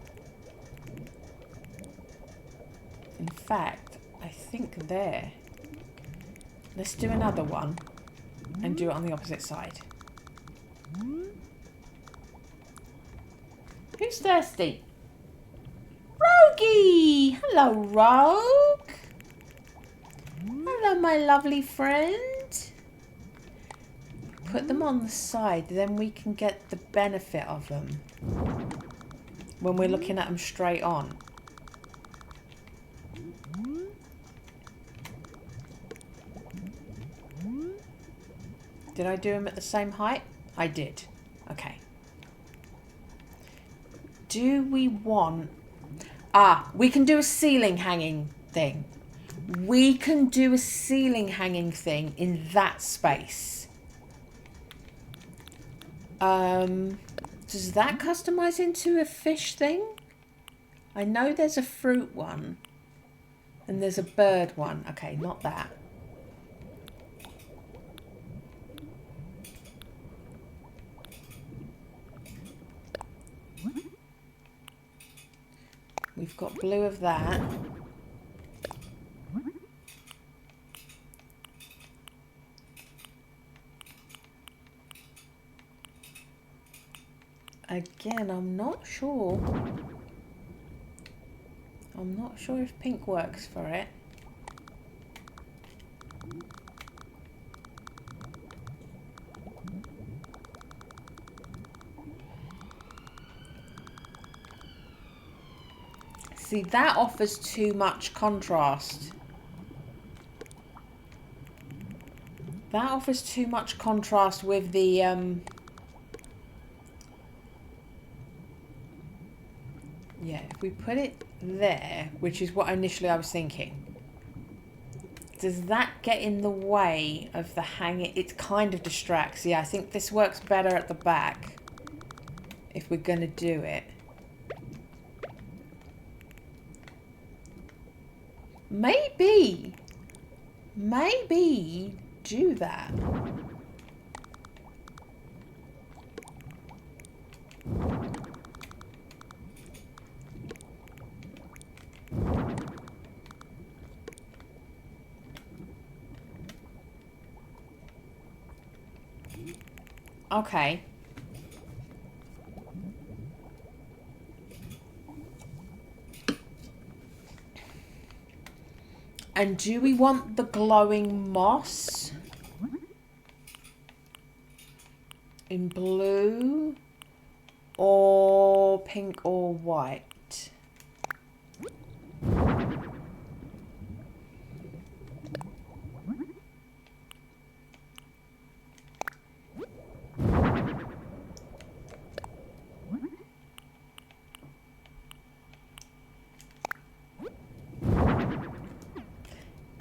[SPEAKER 1] In fact, I think there. Let's do another one and do it on the opposite side. Who's thirsty? Rogie! Hello, Rogue. Hello, my lovely friend. Put them on the side, then we can get the benefit of them when we're looking at them straight on. Did I do them at the same height? I did. Okay. Do we want... we can do a ceiling hanging thing. We can do a ceiling hanging thing in that space. Does that customize into a fish thing? I know there's a fruit one. And there's a bird one. Okay, not that. We've got blue of that. Again, I'm not sure. I'm not sure if pink works for it. See, that offers too much contrast. That offers too much contrast with the yeah, if we put it there, which is what initially I was thinking, does that get in the way of the hanging? It kind of distracts. Yeah, I think this works better at the back if we're going to do it. Maybe do that. Okay. And do we want the glowing moss in blue or pink or white?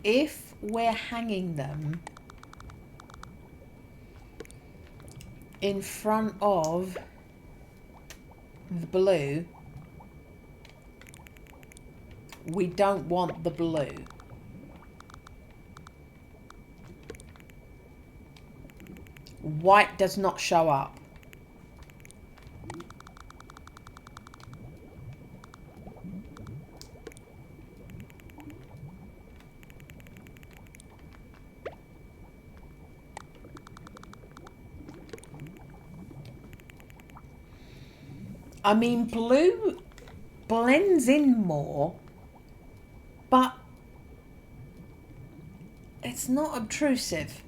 [SPEAKER 1] If we're hanging them in front of the blue, we don't want the blue. White does not show up. I mean, blue blends in more, but it's not obtrusive.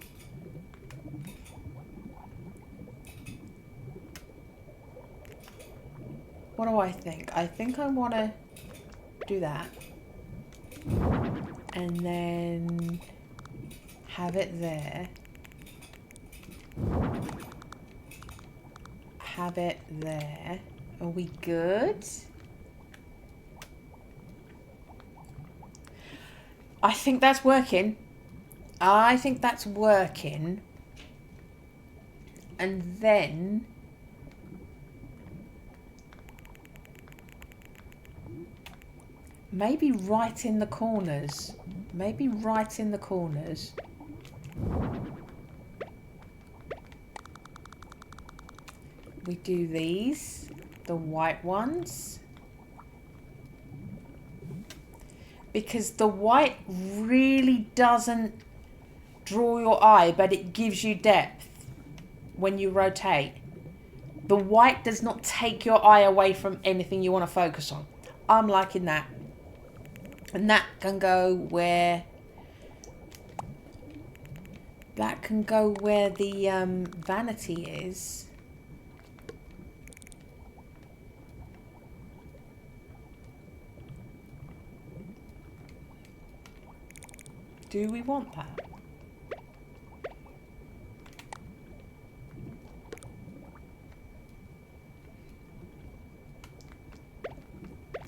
[SPEAKER 1] What do I think? I think I want to do that. And then have it there. Have it there. Are we good? I think that's working. I think that's working. And then maybe right in the corners. Maybe right in the corners. We do these, the white ones. Because the white really doesn't draw your eye, but it gives you depth when you rotate. The white does not take your eye away from anything you want to focus on. I'm liking that. And that can go where... That can go where the vanity is. Do we want that?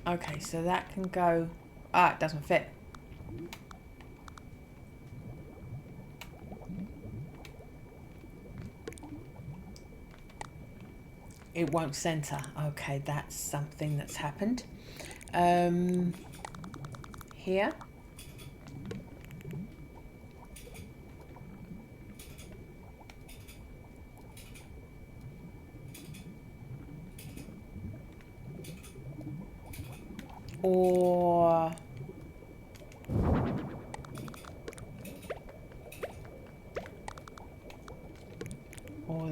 [SPEAKER 1] Okay, so that can go... Ah, it doesn't fit. It won't center. Okay, that's something that's happened. Here. Or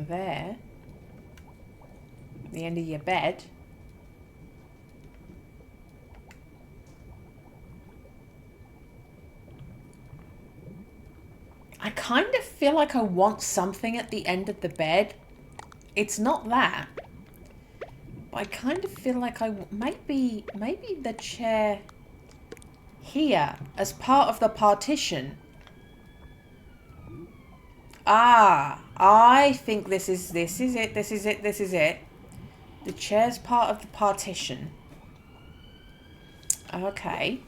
[SPEAKER 1] there, the end of your bed. I kind of feel like I want something at the end of the bed. It's not that. But I kind of feel like maybe the chair here as part of the partition. Ah, I think this is it. The chair's part of the partition. Okay.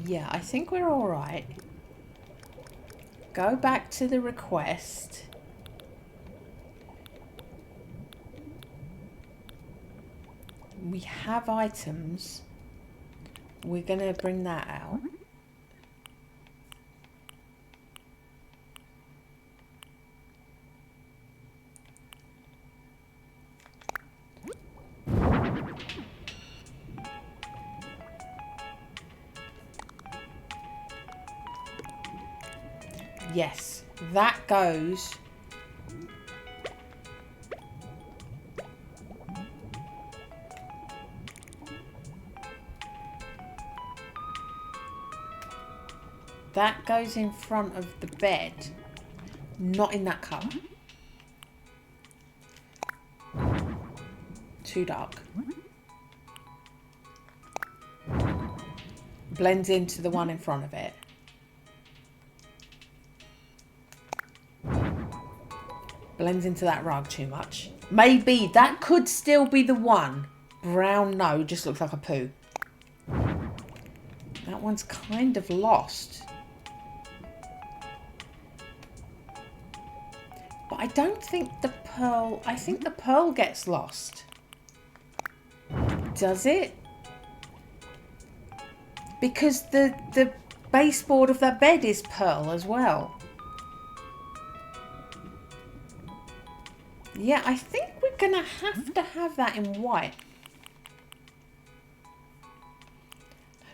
[SPEAKER 1] Yeah, I think we're all right. Go back to the request. We have items. We're going to bring that out. Yes, that goes. That goes in front of the bed. Not in that colour. Too dark. Blends into the one in front of it. Blends into that rug too much. Maybe that could still be the one. Brown, no, just looks like a poo. That one's kind of lost. But I don't think the pearl... I think the pearl gets lost. Does it? Because the baseboard of that bed is pearl as well. Yeah, I think we're going to have that in white.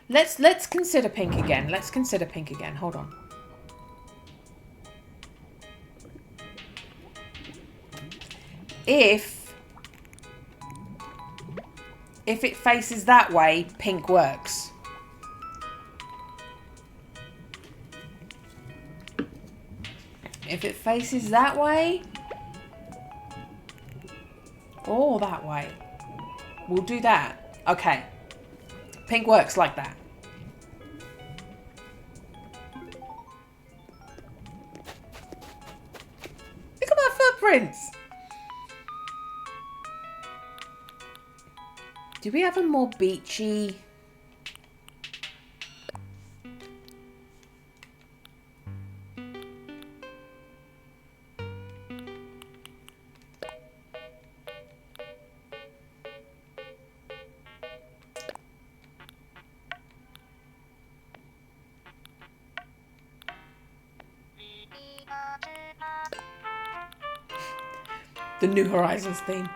[SPEAKER 1] Let's consider pink again. Let's consider pink again. Hold on. If it faces that way, pink works. If it faces that way, or that way, we'll do that. Okay. Pink works like that. Look at my footprints. Do we have a more beachy? The New Horizons theme.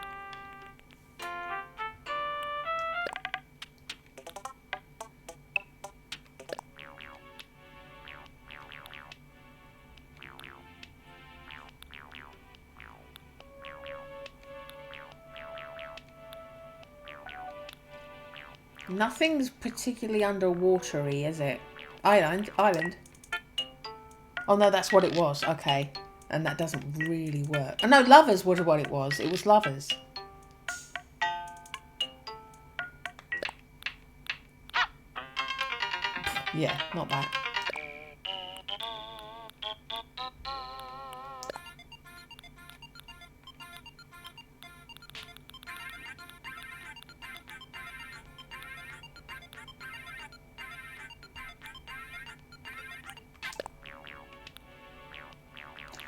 [SPEAKER 1] Nothing's particularly underwatery, is it? Island. Oh no, that's what it was. Okay. And that doesn't really work. Oh no, lovers was what it was. It was lovers. Yeah, not that.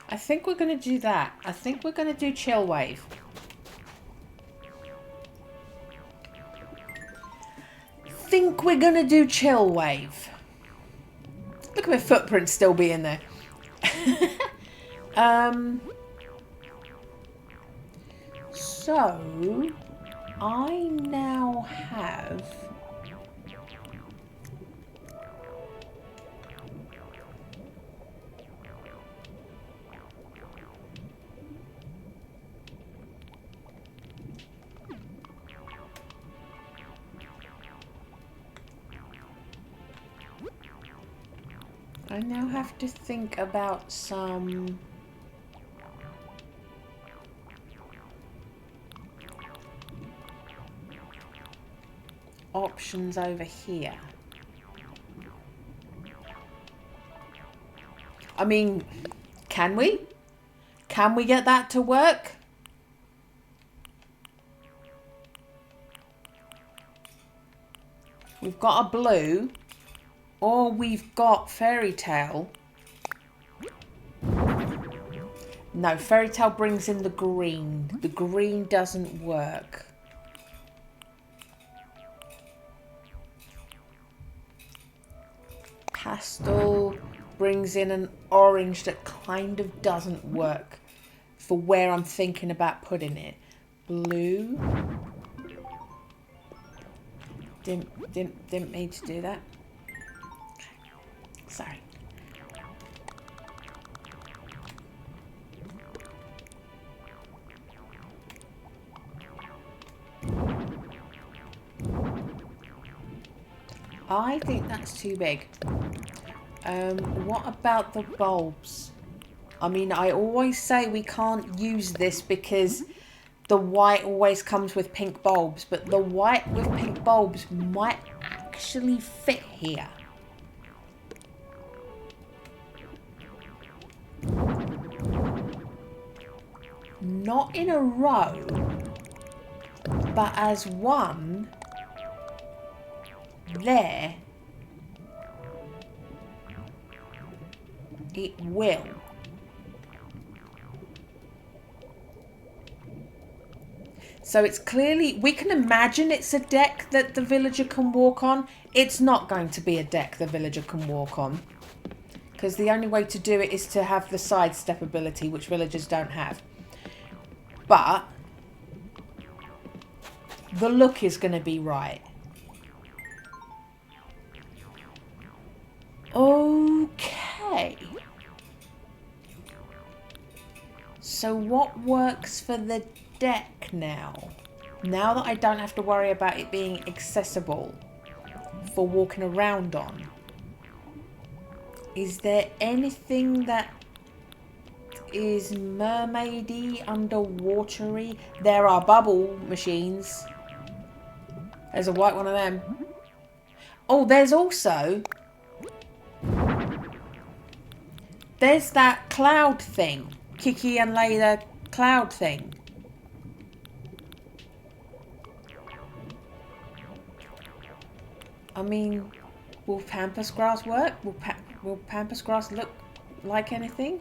[SPEAKER 1] I think we're going to do that. I think we're going to do chill wave. think we're going to do chill wave. Look at my footprint still being there. So, I now have... I now have to think about some options over here. I mean, can we? Can we get that to work? We've got a blue. Or we've got fairy tale. No, fairy tale brings in the green. The green doesn't work. Pastel brings in an orange that kind of doesn't work for where I'm thinking about putting it. Blue. Didn't mean to do that. Sorry. I think that's too big. What about the bulbs? I mean, I always say we can't use this because the white always comes with pink bulbs, but the white with pink bulbs might actually fit here. Not in a row, but as one there, it will. So it's clearly, we can imagine it's a deck that the villager can walk on. It's not going to be a deck the villager can walk on, because the only way to do it is to have the sidestep ability, which villagers don't have. But the look is going to be right. Okay. So what works for the deck now? Now that I don't have to worry about it being accessible for walking around on. Is there anything that is mermaidy, underwatery? There are bubble machines. There's a white one of them. Oh, there's also... there's that cloud thing. Kiki and Layla cloud thing. I mean, will pampas grass work? Will pampas grass look like anything?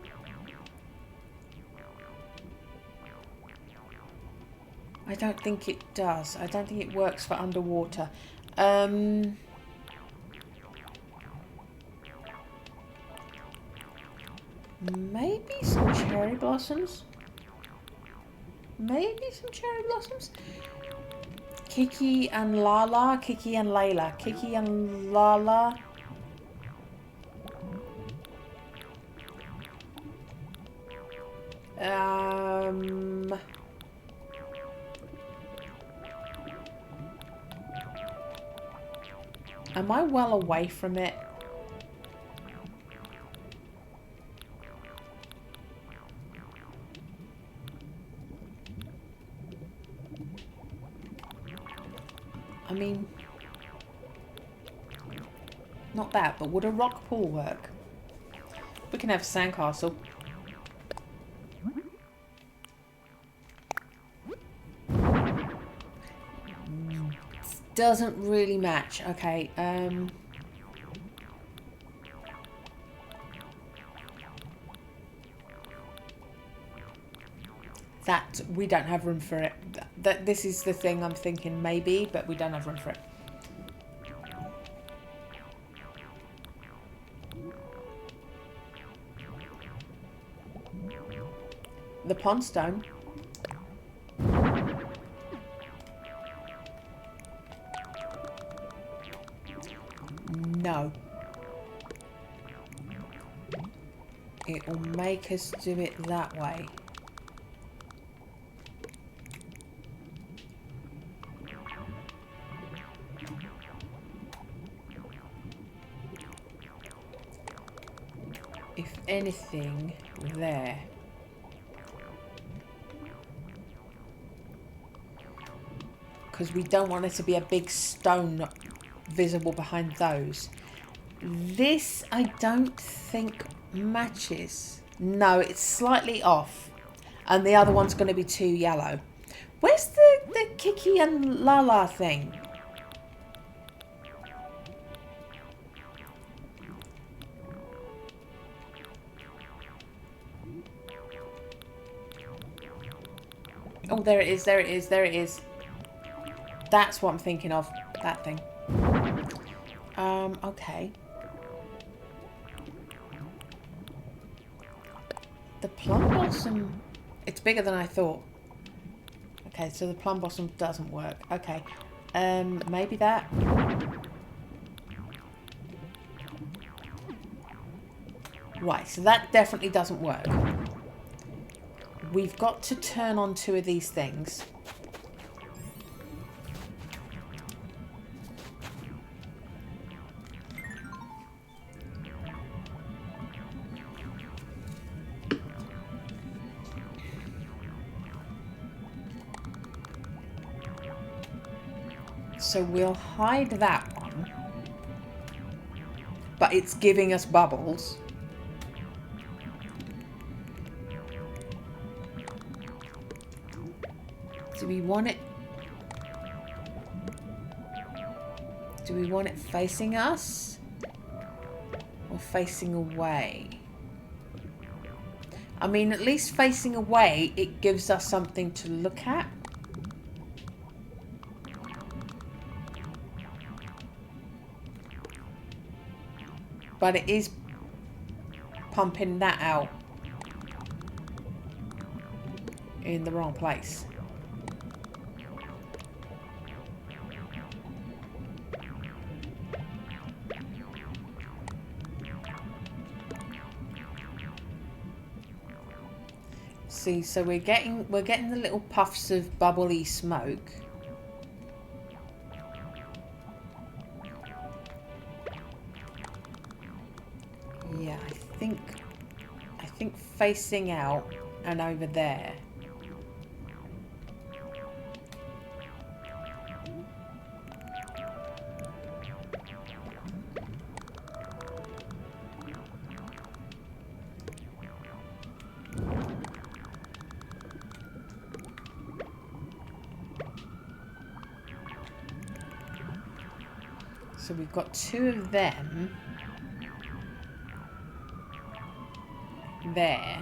[SPEAKER 1] I don't think it does. I don't think it works for underwater. Maybe some cherry blossoms? Maybe some cherry blossoms? Kiki and Lala, Kiki and Layla. Kiki and Lala. Am I well away from it? I mean, not that, but would a rock pool work? We can have a sandcastle. Doesn't really match. Okay, that we don't have room for it. That this is the thing I'm thinking maybe, but we don't have room for it. The pond stone. No. It will make us do it that way. If anything, there. Because we don't want it to be a big stone visible behind those. This, I don't think matches. No, it's slightly off. And the other one's going to be too yellow. Where's the Kiki and Lala thing? Oh, there it is, there it is, there it is. That's what I'm thinking of. That thing. Okay. The plum blossom... It's bigger than I thought. Okay, so the plum blossom doesn't work. Okay. Maybe that. Right, so that definitely doesn't work. We've got to turn on 2 of these things. So we'll hide that one. But it's giving us bubbles. Do we want it? Do we want it facing us? Or facing away? I mean, at least facing away, it gives us something to look at. But it is pumping that out in the wrong place. See, so we're getting the little puffs of bubbly smoke. Yeah, I think facing out and over there. So we've got 2 of them there.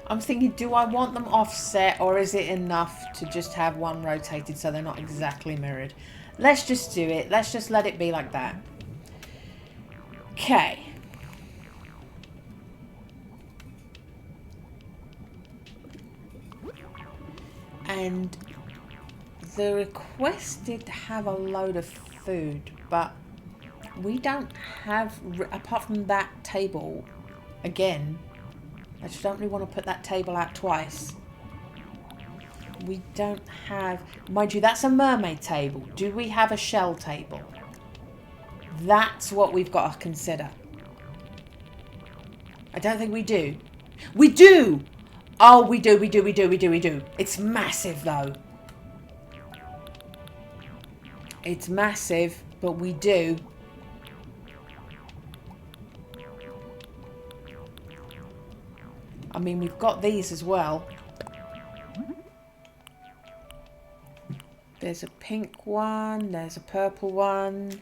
[SPEAKER 1] I'm thinking, do I want them offset, or is it enough to just have one rotated so they're not exactly mirrored? Let's just do it. Let's just let it be like that. Okay. And the request did have a load of food, but we don't have, apart from that table, again, I just don't really want to put that table out twice. We don't have... Mind you, that's a mermaid table. Do we have a shell table? That's what we've got to consider. I don't think we do. We do! Oh, we do. It's massive, though. It's massive, but we do. I mean, we've got these as well. There's a pink one. There's a purple one.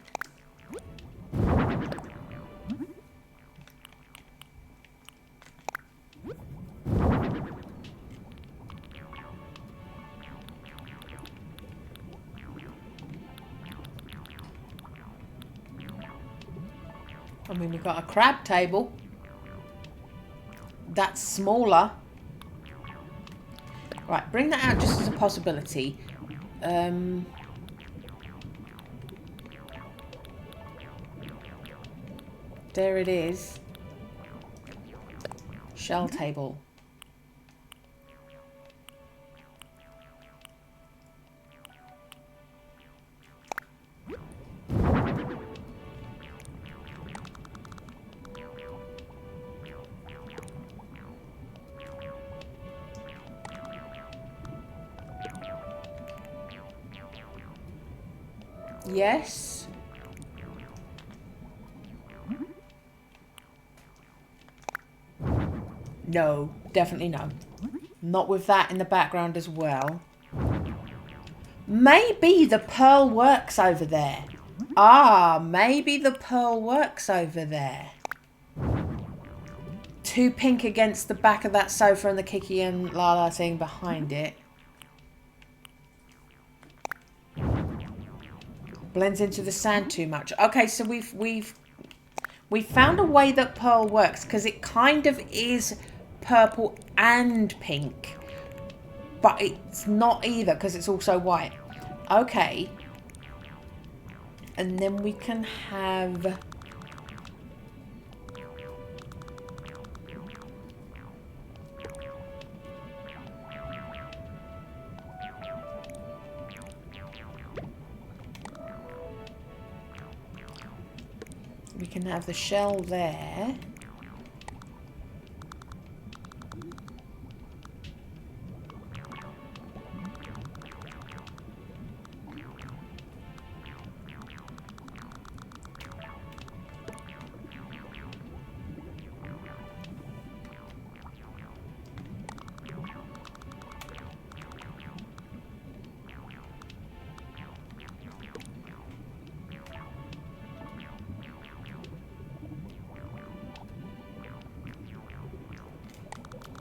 [SPEAKER 1] I mean, we've got a crab table. That's smaller. Right, bring that out just as a possibility. There it is. Shell table. Yes. No, definitely no. Not with that in the background as well. Maybe the pearl works over there. Ah, maybe the pearl works over there. Too pink against the back of that sofa and the Kiki and Lala thing behind it. Blends into the sand too much. Okay, so we've found a way that pearl works, because it kind of is purple and pink, but it's not either because it's also white. Okay, and then we can have the shell there.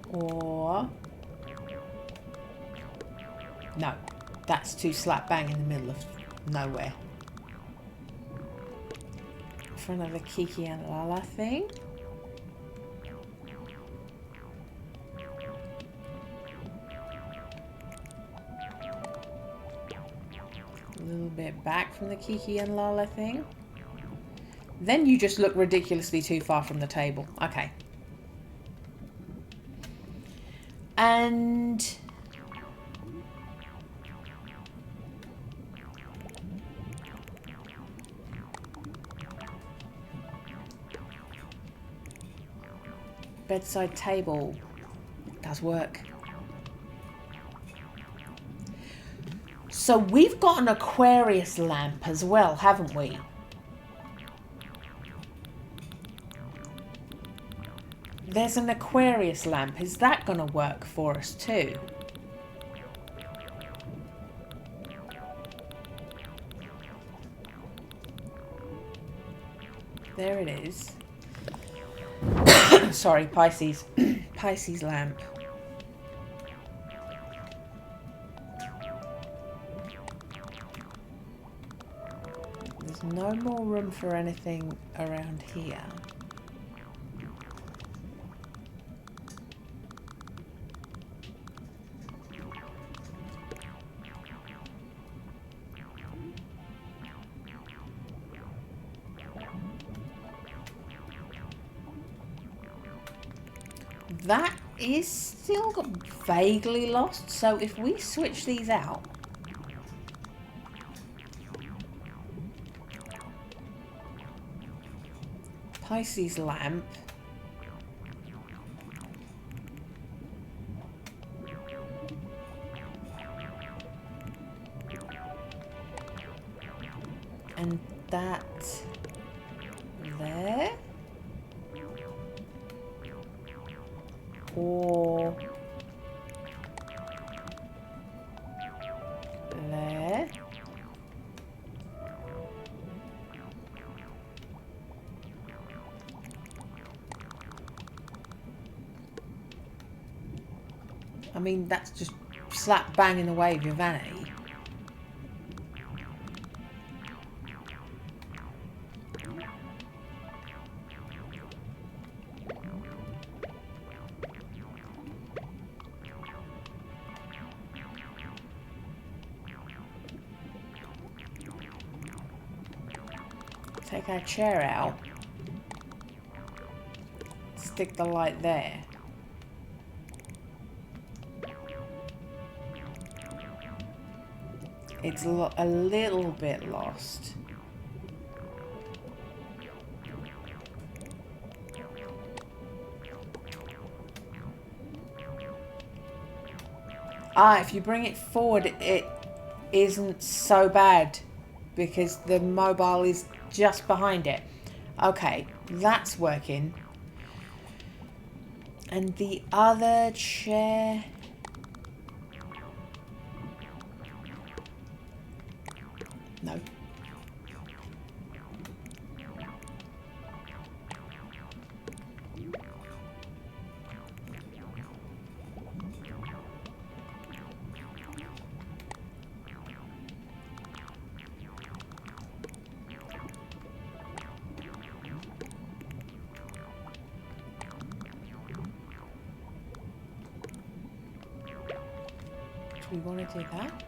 [SPEAKER 1] Or no, that's too slap bang in the middle of nowhere. For another Kiki and Lala thing. A little bit back from the Kiki and Lala thing. Then you just look ridiculously too far from the table. Okay. And bedside table does work. So we've got an Aquarius lamp as well, haven't we? There's an Aquarius lamp. Is that going to work for us too? There it is. Sorry, Pisces. Pisces lamp. There's no more room for anything around here. That is still vaguely lost, so if we switch these out, Pisces lamp, and that there. Or there. I mean, that's just slap bang in the way of your vanity. Take our chair out. Stick the light there. It's a little bit lost. If you bring it forward, it isn't so bad because the mobile is just behind it. Okay, that's working. And the other chair... No. Do we want to do that?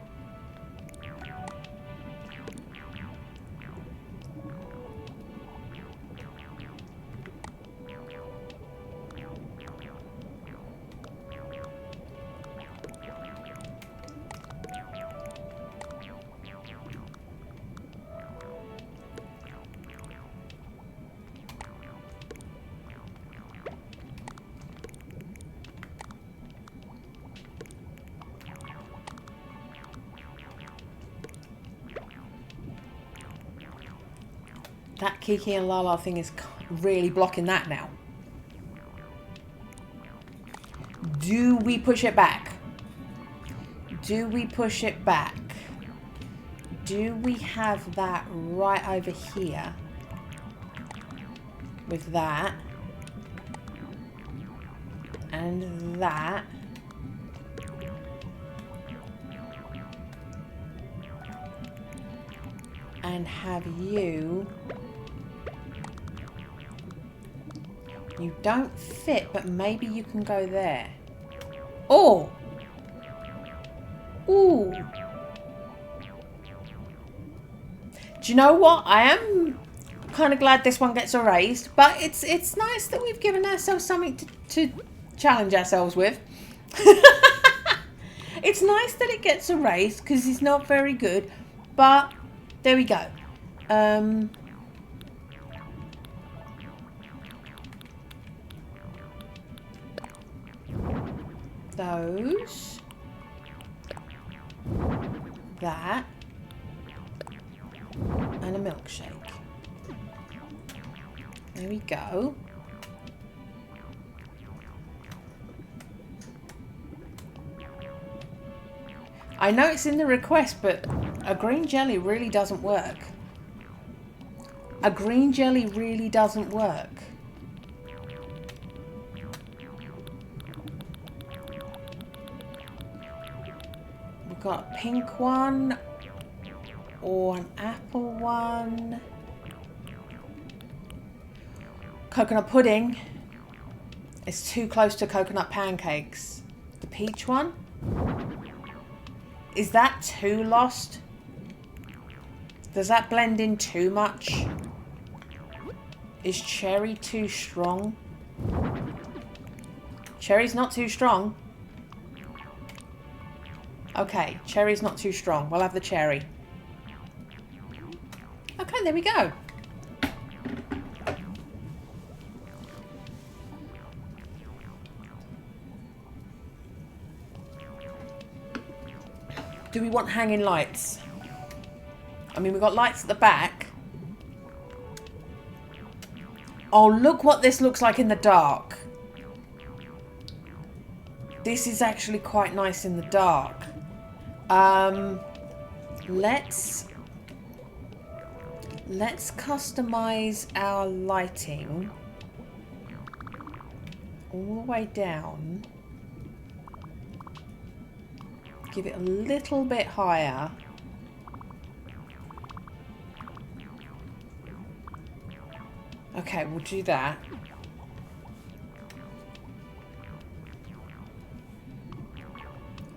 [SPEAKER 1] That Kiki and Lala thing is really blocking that now. Do we push it back? Do we push it back? Do we have that right over here? With that. And that. And have you... You don't fit, but maybe you can go there. Oh! Ooh! Do you know what? I am kind of glad this one gets erased, but it's nice that we've given ourselves something to challenge ourselves with. It's nice that it gets erased because it's not very good, but there we go. Those, that, and a milkshake. There we go. I know it's in the request, but a green jelly really doesn't work. A green jelly really doesn't work. We've got a pink one or an apple one. Coconut pudding is too close to coconut pancakes. The peach one? Is that too lost? Does that blend in too much? Is cherry too strong? Cherry's not too strong. Okay, cherry's not too strong. We'll have the cherry. Okay, there we go. Do we want hanging lights? I mean, we've got lights at the back. Oh, look what this looks like in the dark. This is actually quite nice in the dark. Let's customize our lighting all the way down. Give it a little bit higher. Okay, we'll do that.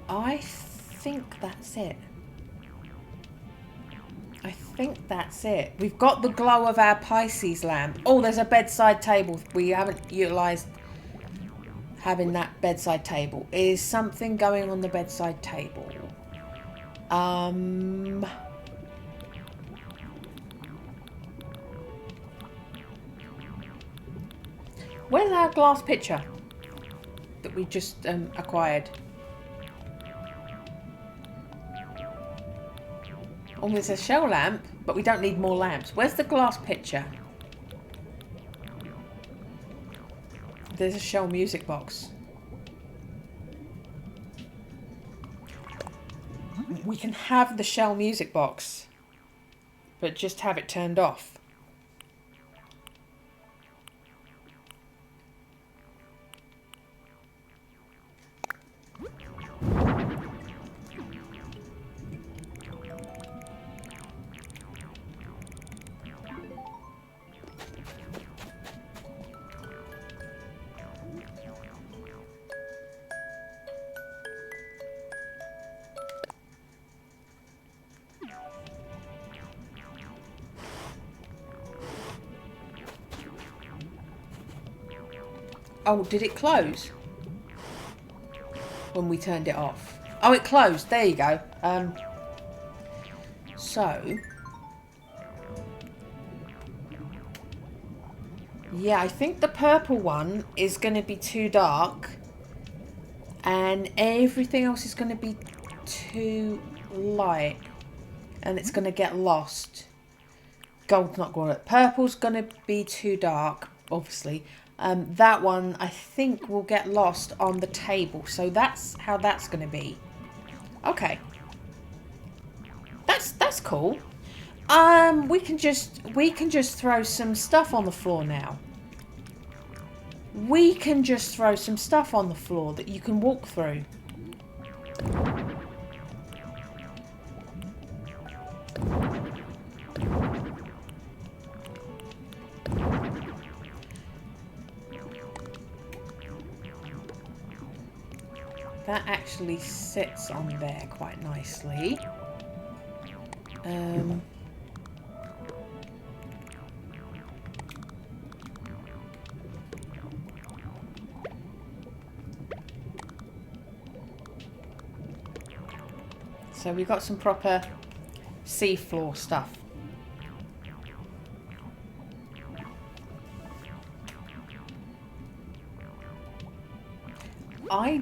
[SPEAKER 1] I think that's it. I think that's it. We've got the glow of our Pisces lamp. Oh, there's a bedside table. We haven't utilised having that bedside table. Is something going on the bedside table? Where's our glass pitcher that we just acquired? Oh, there's a shell lamp, but we don't need more lamps. Where's the glass pitcher? There's a shell music box. We can have the shell music box, but just have it turned off. Oh, did it close? When we turned it off. Oh, it closed. There you go. So. Yeah, I think the purple one is going to be too dark. And everything else is going to be too light. And it's going to get lost. Gold's not going to. Purple's going to be too dark, obviously. That one, I think, will get lost on the table. So that's how that's going to be. Okay. That's cool. We can just throw some stuff on the floor now. We can just throw some stuff on the floor that you can walk through. That actually sits on there quite nicely. So we've got some proper seafloor stuff. I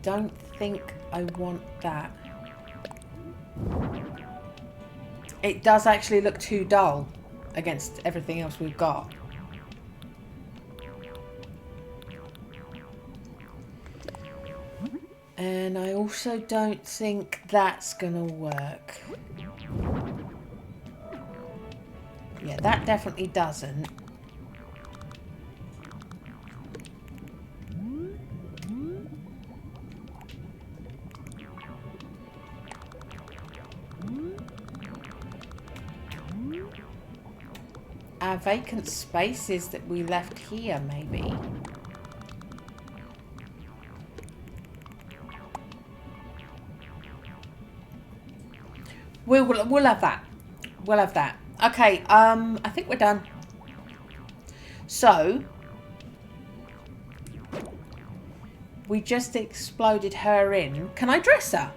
[SPEAKER 1] don't think I want that. It does actually look too dull against everything else we've got. And I also don't think that's gonna work. Yeah, that definitely doesn't. Our vacant spaces that we left here, maybe. We'll have that. We'll have that. Okay, I think we're done. So, we just exploded her in. Can I dress her?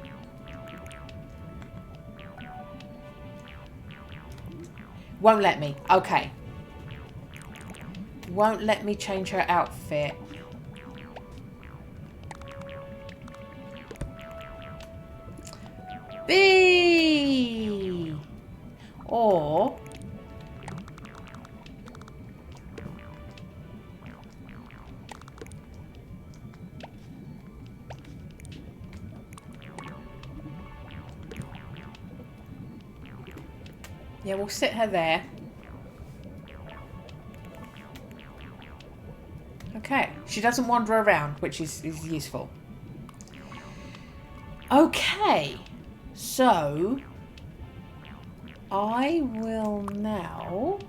[SPEAKER 1] Won't let me. Okay. Won't let me change her outfit. B. Or yeah, we'll sit her there. Okay, she doesn't wander around, which is useful. Okay, so I will now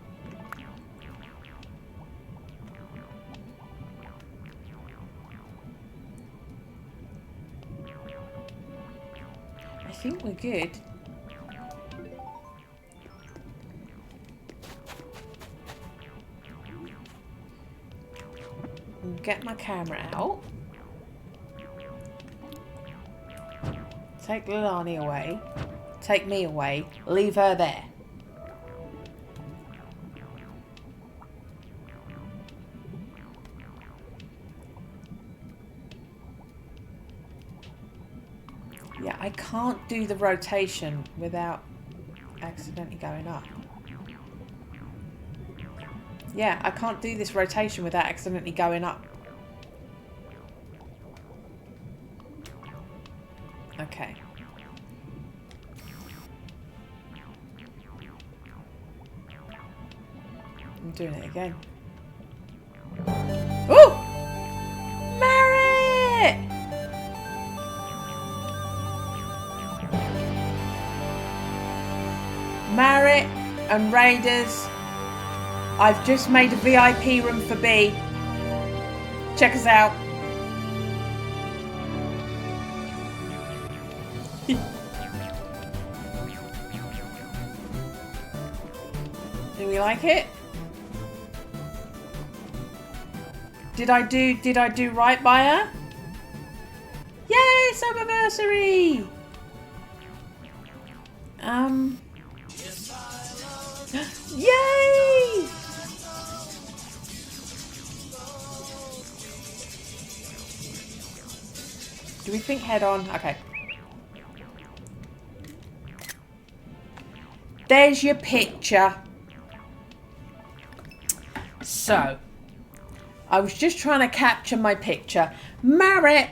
[SPEAKER 1] I think we're good. Get my camera out. Take Lilani away. Take me away. Leave her there. Yeah, I can't do the rotation without accidentally going up. Yeah, I can't do this rotation without accidentally going up. Okay. I'm doing it again. Ooh! Merit! Merit and Raiders. I've just made a VIP room for B. Check us out. Do we like it? Did I do right by her? Yay, Summerversary! Yay! Do we think head on? Okay. There's your picture. So, I was just trying to capture my picture. Marit!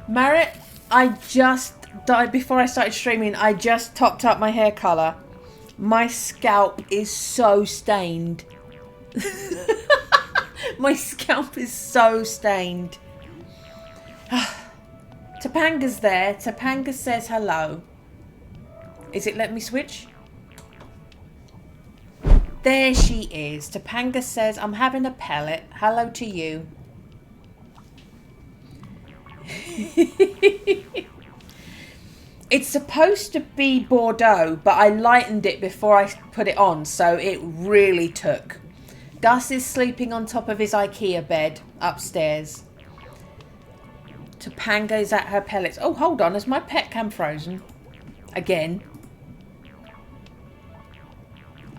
[SPEAKER 1] Marit, I just died before I started streaming. I just topped up my hair colour. My scalp is so stained. My scalp is so stained. Topanga's there. Topanga says hello. Is it let me switch? There she is. Topanga says, I'm having a pellet. Hello to you. It's supposed to be Bordeaux, but I lightened it before I put it on, so it really took. Gus is sleeping on top of his IKEA bed upstairs. Topanga is at her pellets. Oh, hold on. Has my pet cam frozen? Again.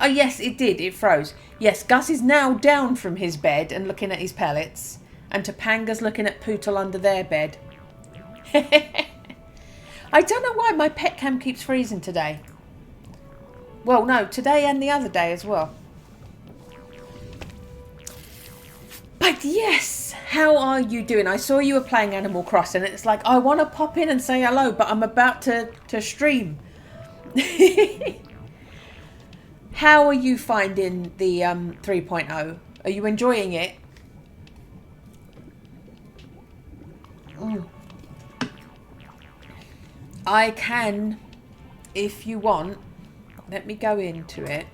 [SPEAKER 1] Oh, yes, it did. It froze. Yes, Gus is now down from his bed and looking at his pellets. And Topanga's looking at Poodle under their bed. I don't know why my pet cam keeps freezing today. Well, no, today and the other day as well. But yes, how are you doing? I saw you were playing Animal Crossing. And it's like, I want to pop in and say hello, but I'm about to stream. How are you finding the 3.0? Are you enjoying it? I can, if you want. Let me go into it.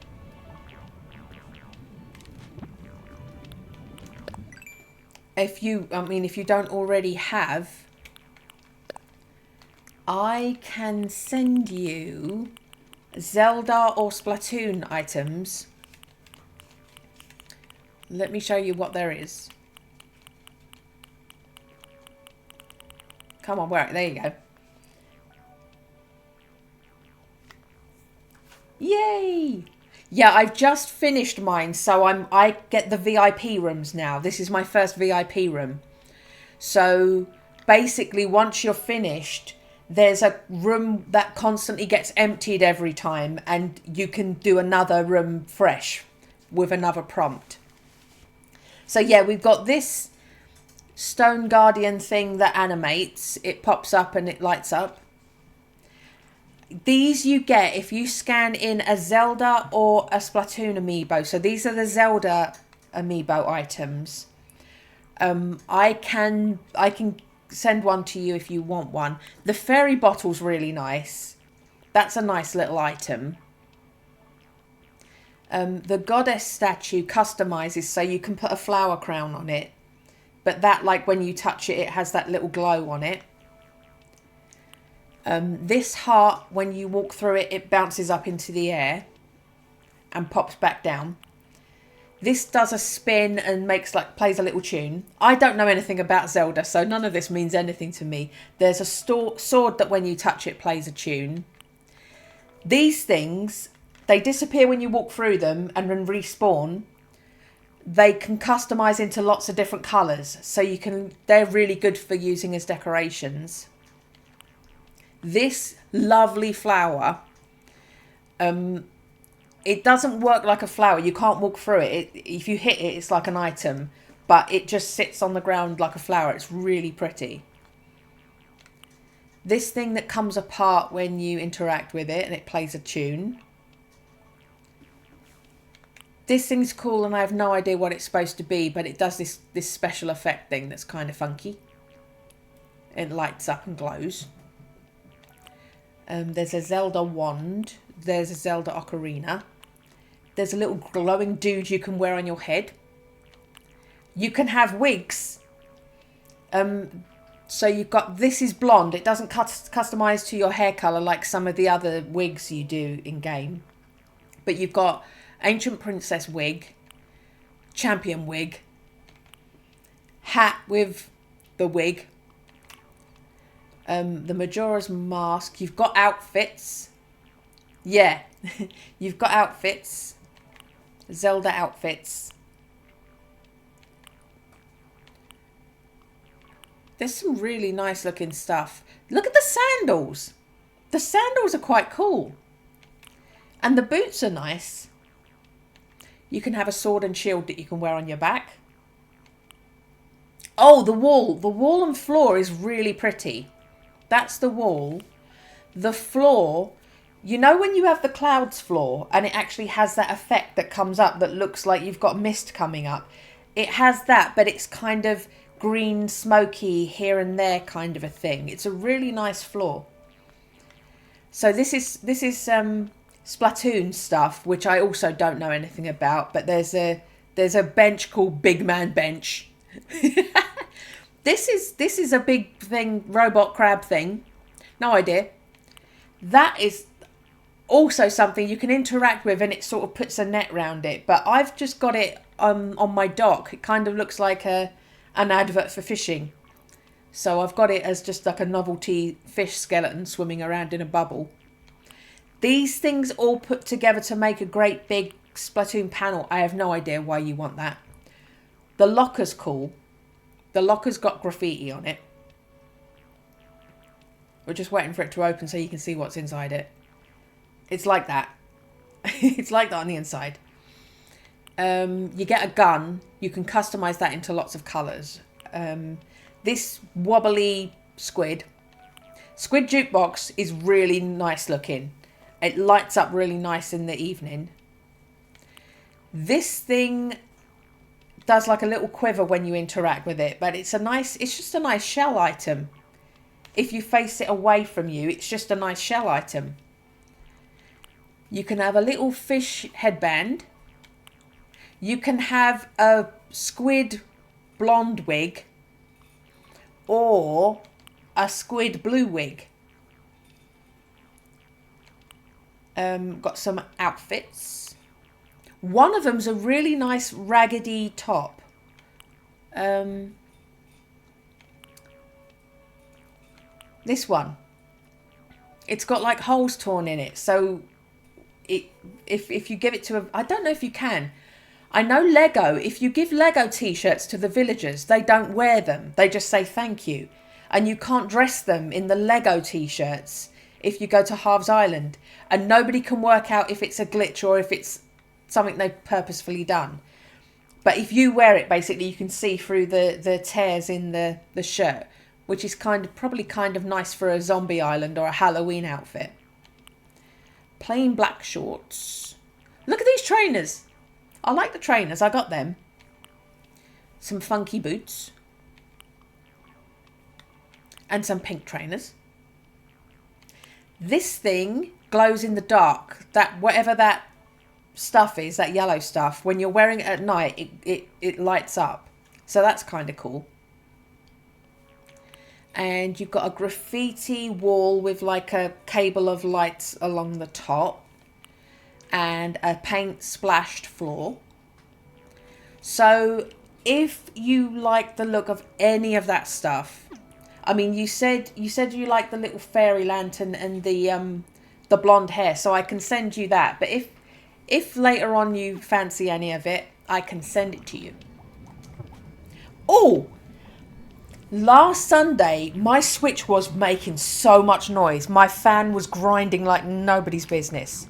[SPEAKER 1] If you don't already have, I can send you Zelda or Splatoon items. Let me show you what there is. Come on, where? There you go. Yay! Yeah, I've just finished mine, so I get the VIP rooms now. This is my first VIP room. So basically, once you're finished, there's a room that constantly gets emptied every time, and you can do another room fresh with another prompt. So yeah, we've got this Stone Guardian thing that animates. It pops up and it lights up. These you get if you scan in a Zelda or a Splatoon amiibo. So these are the Zelda amiibo items. I can send one to you if you want one. The fairy bottle's really nice. That's a nice little item. The goddess statue customizes so you can put a flower crown on it. But that, like, when you touch it, it has that little glow on it. This heart, when you walk through it, it bounces up into the air and pops back down. This does a spin and plays a little tune. I don't know anything about Zelda, so none of this means anything to me. There's a sword that when you touch it plays a tune. These things, they disappear when you walk through them and then respawn. They can customize into lots of different colours, so they're really good for using as decorations. This lovely flower, it doesn't work like a flower. You can't walk through it. If you hit it, it's like an item. But it just sits on the ground like a flower. It's really pretty. This thing that comes apart when you interact with it and it plays a tune. This thing's cool and I have no idea what it's supposed to be. But it does this special effect thing that's kind of funky. It lights up and glows. There's a Zelda wand. There's a Zelda ocarina. There's a little glowing dude you can wear on your head. You can have wigs. So you've got, this is blonde. It doesn't customize to your hair color like some of the other wigs you do in game. But you've got Ancient Princess wig, Champion wig, hat with the wig, the Majora's Mask. You've got outfits. Yeah, you've got outfits. Zelda outfits. There's some really nice looking stuff. Look at the sandals. The sandals are quite cool. And the boots are nice. You can have a sword and shield that you can wear on your back. Oh, the wall. The wall and floor is really pretty. That's the wall. The floor, you know when you have the clouds floor and it actually has that effect that comes up that looks like you've got mist coming up. It has that, but it's kind of green, smoky, here and there kind of a thing. It's a really nice floor. So this is Splatoon stuff, which I also don't know anything about, but there's a bench called Big Man Bench. This is a big thing, robot crab thing. No idea. That is also something you can interact with, and it sort of puts a net round it. But I've just got it on my dock. It kind of looks like an advert for fishing. So I've got it as just like a novelty fish skeleton swimming around in a bubble. These things all put together to make a great big Splatoon panel. I have no idea why you want that. The locker's cool. The locker's got graffiti on it. We're just waiting for it to open so you can see what's inside it. It's like that. It's like that on the inside. You get a gun. You can customize that into lots of colours. This wobbly squid jukebox is really nice looking. It lights up really nice in the evening. This thing does like a little quiver when you interact with it, but it's just a nice shell item. If you face it away from you, it's just a nice shell item. You can have a little fish headband. You can have a squid blonde wig or a squid blue wig. Got some outfits. One of them's a really nice raggedy top. This one. It's got like holes torn in it. So if you give it to I don't know if you can. I know Lego, if you give Lego t-shirts to the villagers, they don't wear them. They just say thank you. And you can't dress them in the Lego t-shirts if you go to Halves Island. And nobody can work out if it's a glitch or if it's something they've purposefully done. But if you wear it, basically, you can see through the tears in the shirt, which is probably kind of nice for a zombie island or a Halloween outfit. Plain black shorts. Look at these trainers. I like the trainers. I got them. Some funky boots. And some pink trainers. This thing glows in the dark. That whatever that stuff is, that yellow stuff, when you're wearing it at night, it lights up. So that's kind of cool. And you've got a graffiti wall with like a cable of lights along the top. And a paint splashed floor. So if you like the look of any of that stuff, I mean, you said you like the little fairy lantern and the blonde hair, so I can send you that. But if later on you fancy any of it, I can send it to you. Oh, last Sunday my Switch was making so much noise. My fan was grinding like nobody's business.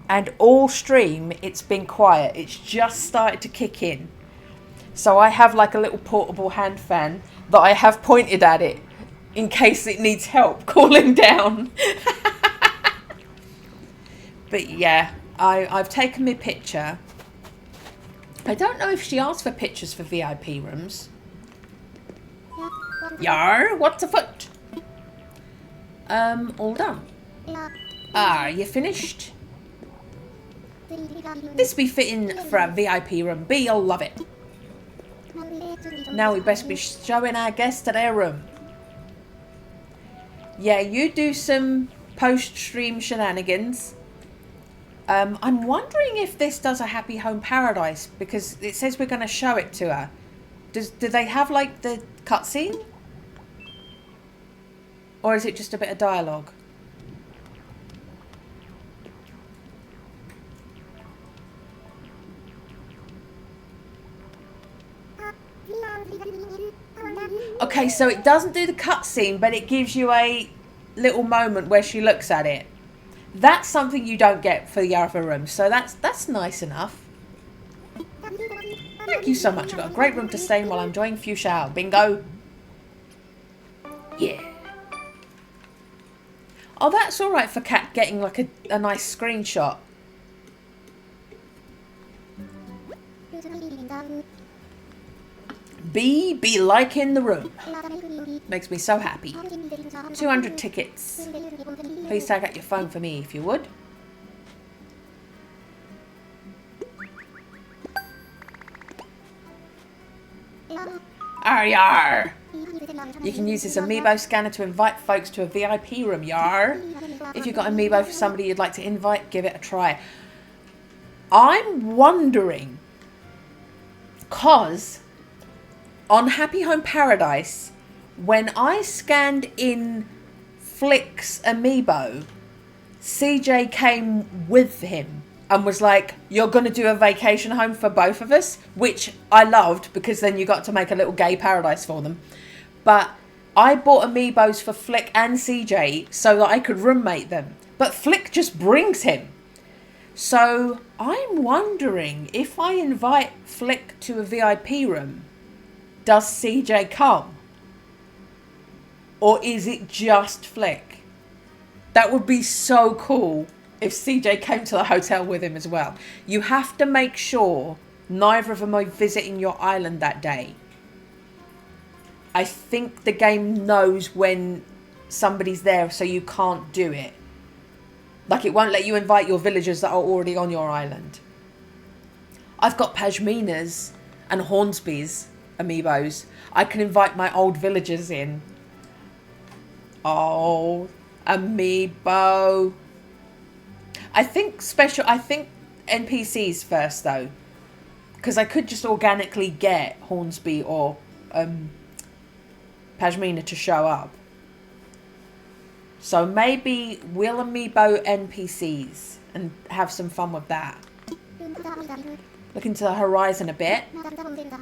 [SPEAKER 1] And all stream, it's been quiet. It's just started to kick in. So I have like a little portable hand fan that I have pointed at it in case it needs help cooling down. But yeah, I've taken my picture. I don't know if she asked for pictures for VIP rooms. Yar, what's afoot? All done. Are you finished? This be fitting for a VIP room. B, you'll love it. Now we best be showing our guests to their room. Yeah, you do some post-stream shenanigans. I'm wondering if this does a Happy Home Paradise, because it says we're going to show it to her. Do they have like the cutscene? Or is it just a bit of dialogue? Okay, so it doesn't do the cutscene, but it gives you a little moment where she looks at it. That's something you don't get for the other room, so that's nice enough. Thank you so much. I've got a great room to stay in while I'm enjoying Fuchsia Owl. Bingo. Yeah. Oh, that's all right for Kat getting like a nice screenshot. Be liking the room. Makes me so happy. 200 tickets. Please tag out your phone for me if you would. Yar. You can use this amiibo scanner to invite folks to a VIP room, yar. If you've got an amiibo for somebody you'd like to invite, give it a try. I'm wondering, cause on Happy Home Paradise, when I scanned in Flick's amiibo, CJ came with him and was like, you're going to do a vacation home for both of us, which I loved because then you got to make a little gay paradise for them. But I bought amiibos for Flick and CJ so that I could roommate them. But Flick just brings him. So I'm wondering, if I invite Flick to a VIP room, does CJ come? Or is it just Flick? That would be so cool if CJ came to the hotel with him as well. You have to make sure neither of them are visiting your island that day. I think the game knows when somebody's there, so you can't do it. Like, it won't let you invite your villagers that are already on your island. I've got Pashmina's and Hornsby's amiibos. I can invite my old villagers in. Oh, amiibo. I think NPCs first though, because I could just organically get Hornsby or Pashmina to show up. So maybe we'll amiibo NPCs and have some fun with that. Looking to the horizon a bit.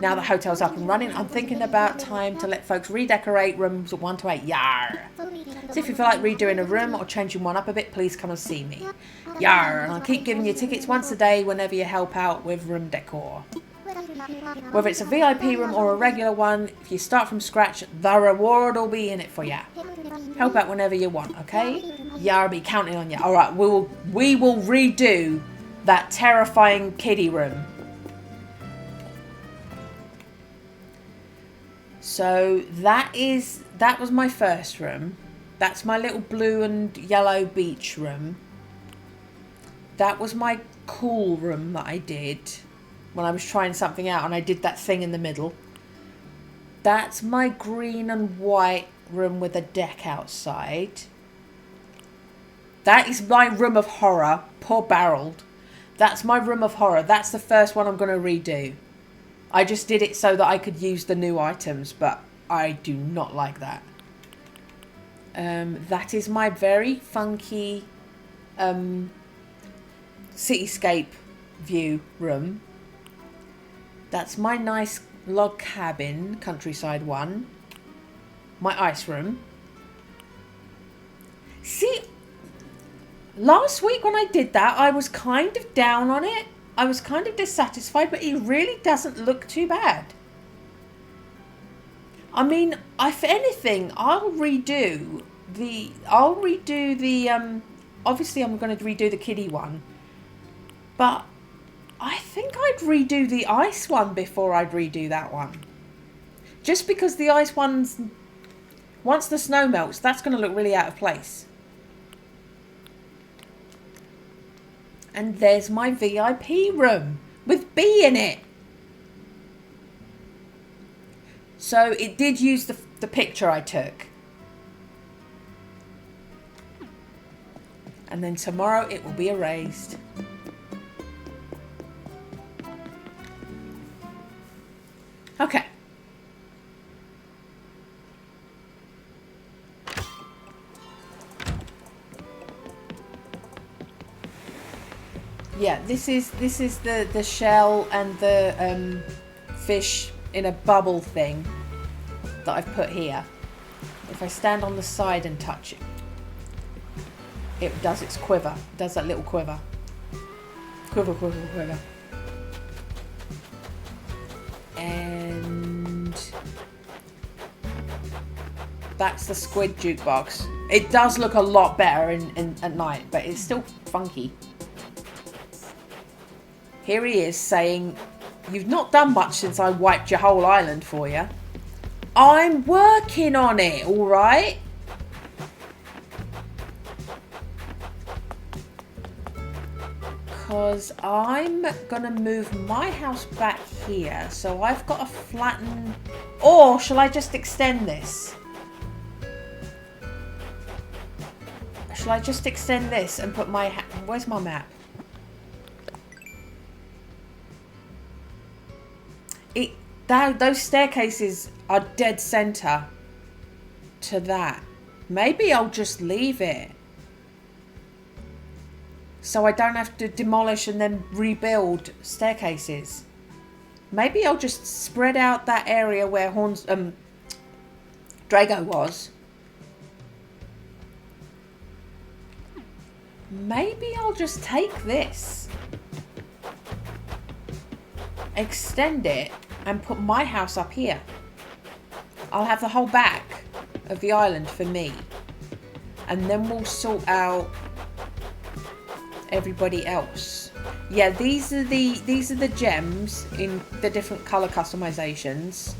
[SPEAKER 1] Now the hotel's up and running, I'm thinking about time to let folks redecorate rooms 1 to 8. Yar! So if you feel like redoing a room or changing one up a bit, please come and see me. Yar! And I'll keep giving you tickets once a day whenever you help out with room decor. Whether it's a VIP room or a regular one, if you start from scratch, the reward will be in it for you. Help out whenever you want, okay? Yeah, I'll be counting on you. Alright, we will redo that terrifying kiddie room. So that was my first room. That's my little blue and yellow beach room. That was my cool room that I did when I was trying something out and I did that thing in the middle. That's my green and white room with a deck outside. That is my room of horror. Poor Barreled. That's my room of horror. That's the first one I'm going to redo. I just did it so that I could use the new items, but I do not like that. That is my very funky cityscape view room. That's my nice log cabin, countryside one. My ice room. See, last week when I did that, I was kind of down on it. I was kind of dissatisfied, but it really doesn't look too bad. I mean, if anything, I'll redo the, obviously I'm going to redo the kiddie one, but I think I'd redo the ice one before I'd redo that one. Just because the ice one's, once the snow melts, that's going to look really out of place. And there's my VIP room with Bea in it. So it did use the picture I took. And then tomorrow it will be erased. Okay. Yeah, this is the shell and the fish in a bubble thing that I've put here. If I stand on the side and touch it, it does its quiver. It does that little quiver. Quiver, quiver, quiver. And that's the squid jukebox. It does look a lot better at night, but it's still funky. Here he is saying, "You've not done much since I wiped your whole island for you." I'm working on it, all right? Because I'm going to move my house back here. So I've got to flatten... Or shall I just extend this? Shall I just extend this and put my... Where's my map? Those staircases are dead center to that. Maybe I'll just leave it, so I don't have to demolish and then rebuild staircases. Maybe I'll just spread out that area where Drago was. Maybe I'll just take this, extend it, and put my house up here. I'll have the whole back of the island for me. And then we'll sort out everybody else. Yeah, these are the gems in the different colour customizations.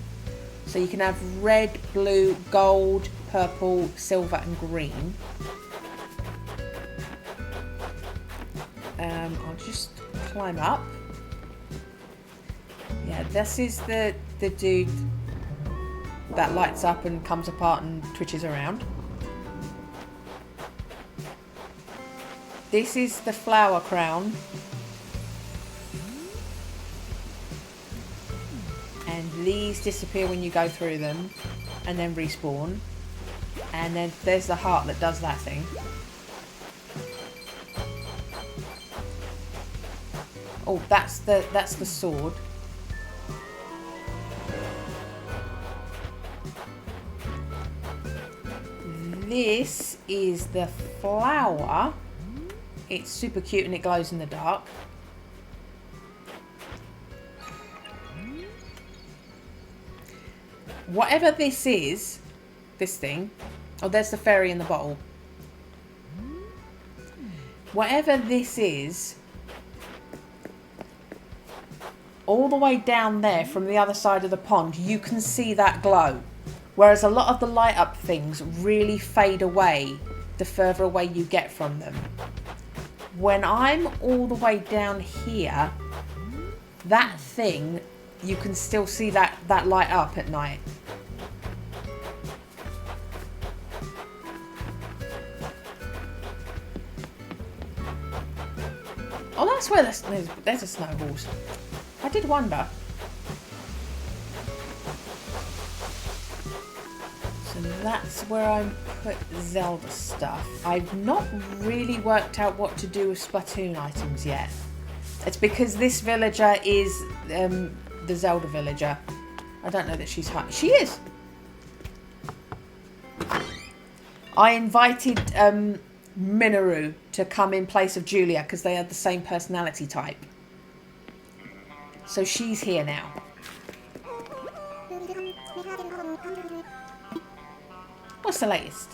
[SPEAKER 1] So you can have red, blue, gold, purple, silver and green. I'll just climb up. Yeah, this is the dude that lights up and comes apart and twitches around. This is the flower crown. And these disappear when you go through them and then respawn. And then there's the heart that does that thing. Oh, that's the sword. This is the flower. It's super cute and it glows in the dark. Whatever this is, this thing. Oh, there's the fairy in the bottle. Whatever this is, all the way down there from the other side of the pond, you can see that glow. Whereas a lot of the light up things really fade away the further away you get from them. When I'm all the way down here, that thing, you can still see that light up at night. Oh, that's where there's a snowballs. I did wonder. So that's where I put Zelda stuff. I've not really worked out what to do with Splatoon items yet. It's because this villager is the Zelda villager. I don't know that she's high. She is! I invited Minoru to come in place of Julia because they had the same personality type. So she's here now. What's the latest?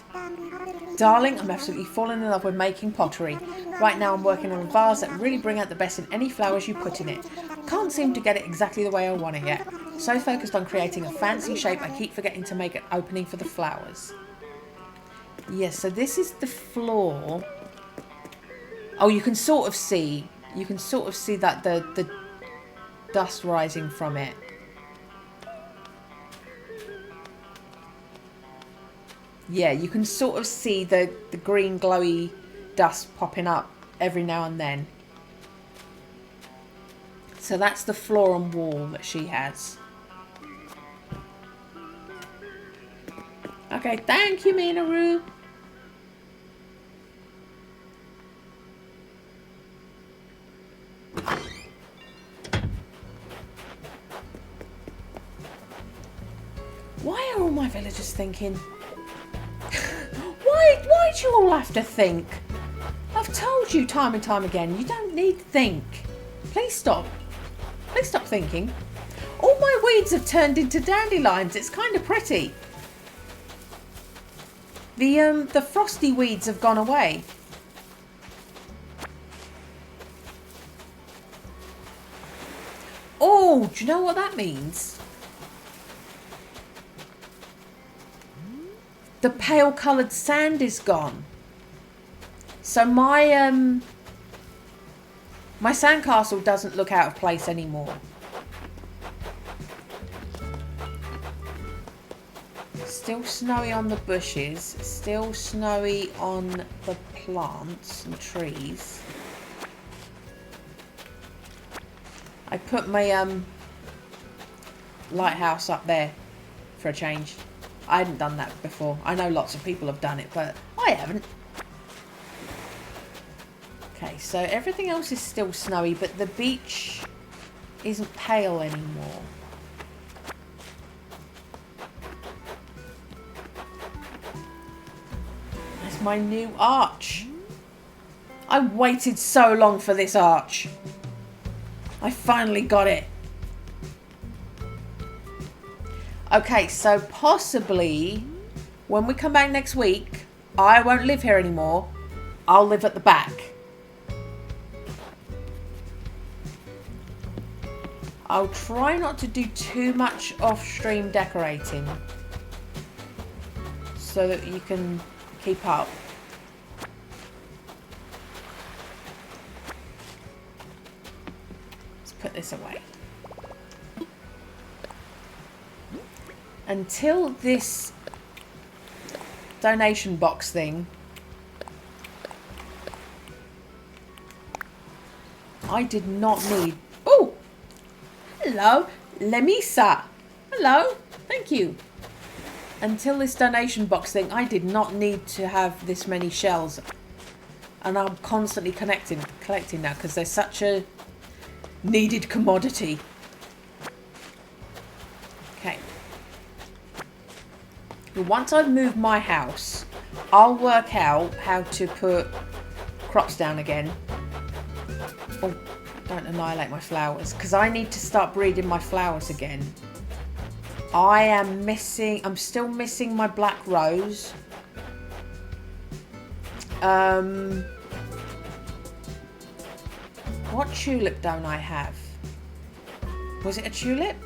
[SPEAKER 1] Darling, I'm absolutely falling in love with making pottery. Right now I'm working on a vase that really bring out the best in any flowers you put in it. Can't seem to get it exactly the way I want it yet. So focused on creating a fancy shape, I keep forgetting to make an opening for the flowers. Yes, so this is the floor. Oh, you can sort of see that the dust rising from it. Yeah, you can sort of see the green glowy dust popping up every now and then. So that's the floor and wall that she has. Okay, thank you, Minoru. Why are all my villagers thinking? Why do you all have to think? I've told you time and time again, you don't need to think. Please stop. Please stop thinking. All my weeds have turned into dandelions. It's kind of pretty. The frosty weeds have gone away. Oh, do you know what that means? The pale coloured sand is gone. So my my sandcastle doesn't look out of place anymore. Still snowy on the bushes, still snowy on the plants and trees. I put my lighthouse up there for a change. I hadn't done that before. I know lots of people have done it, but I haven't. Okay, so everything else is still snowy, but the beach isn't pale anymore. That's my new arch. I waited so long for this arch. I finally got it. Okay, so possibly when we come back next week, I won't live here anymore. I'll live at the back. I'll try not to do too much off-stream decorating so that you can keep up. Let's put this away. Until this donation box thing, I did not need... Oh! Hello, Lemisa. Hello, thank you. Until this donation box thing, I did not need to have this many shells. And I'm constantly collecting now because there's such a needed commodity. Okay. But once I've moved my house, I'll work out how to put crops down again. Oh, don't annihilate my flowers, because I need to start breeding my flowers again. I'm still missing my black rose. What tulip don't I have? Was it a tulip?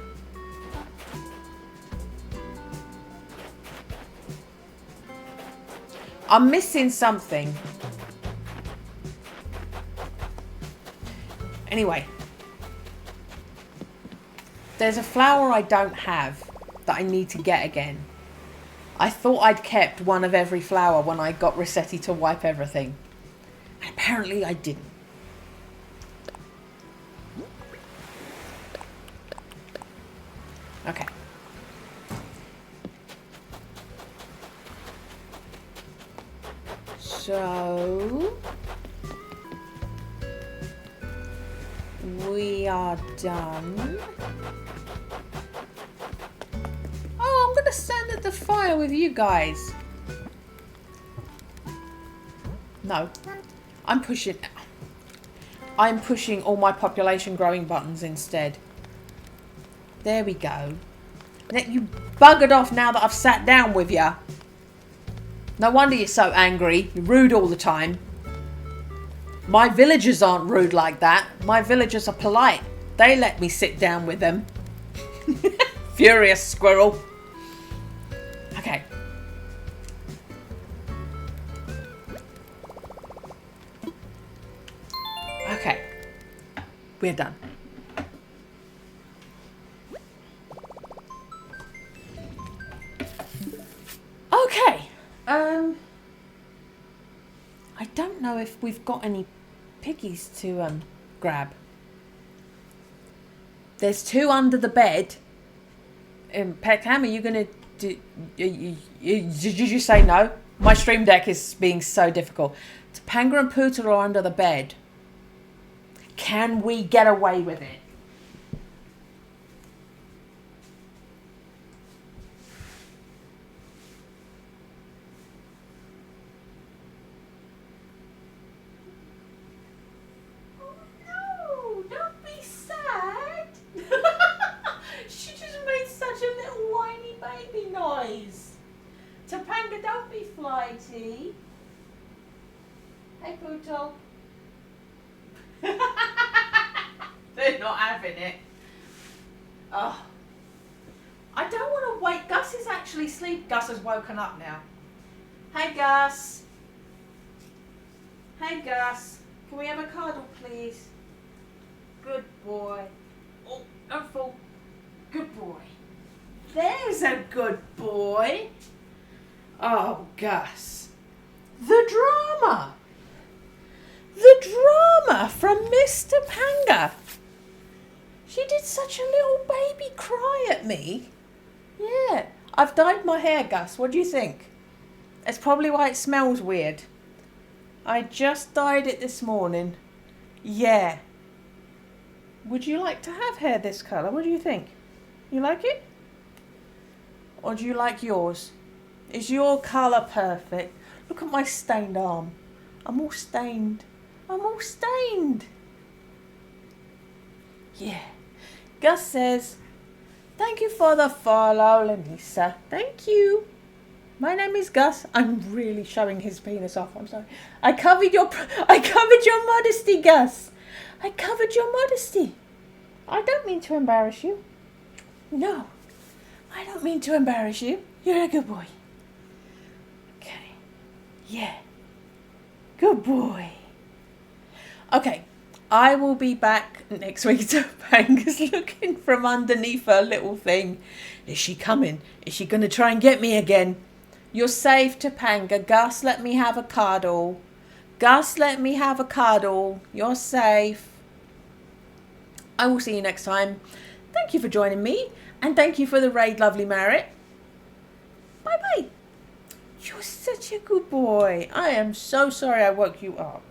[SPEAKER 1] I'm missing something. Anyway. There's a flower I don't have that I need to get again. I thought I'd kept one of every flower when I got Rossetti to wipe everything. And apparently I didn't. Okay. So we are done. Oh, I'm gonna stand at the fire with you guys. No, I'm pushing all my population growing buttons instead. There we go. You buggered off now that I've sat down with you. No wonder you're so angry. You're rude all the time. My villagers aren't rude like that. My villagers are polite. They let me sit down with them. Furious squirrel. Okay. Okay. We're done. Okay. I don't know if we've got any piggies to grab. There's 2 under the bed. Peckham, are you gonna do? Did you say no? My stream deck is being so difficult. Topanga and Pooter are under the bed. Can we get away with it? Topanga, don't be flighty. Hey, Poodle. They're not having it. Oh. I don't want to wake. Gus is actually asleep. Gus has woken up now. Hey, Gus. Hey, Gus. Can we have a cuddle, please? Good boy. Oh, don't fall. Good boy. There's a good boy. Oh, Gus. The drama. The drama from Miss Topanga. She did such a little baby cry at me. Yeah. I've dyed my hair, Gus. What do you think? That's probably why it smells weird. I just dyed it this morning. Yeah. Would you like to have hair this colour? What do you think? You like it? Or do you like yours? Is your colour perfect? Look at my stained arm. I'm all stained. I'm all stained. Yeah. Gus says, thank you for the follow, Lanisa. Thank you. My name is Gus. I'm really showing his penis off. I'm sorry. I covered your modesty, Gus. I covered your modesty. I don't mean to embarrass you. No. I don't mean to embarrass you. You're a good boy. Okay. Yeah. Good boy. Okay. I will be back next week. Topanga's looking from underneath her little thing. Is she coming? Is she going to try and get me again? You're safe, Topanga. Gus, let me have a cuddle. Gus, let me have a cuddle. You're safe. I will see you next time. Thank you for joining me. And thank you for the raid, lovely Marrett. Bye-bye. You're such a good boy. I am so sorry I woke you up.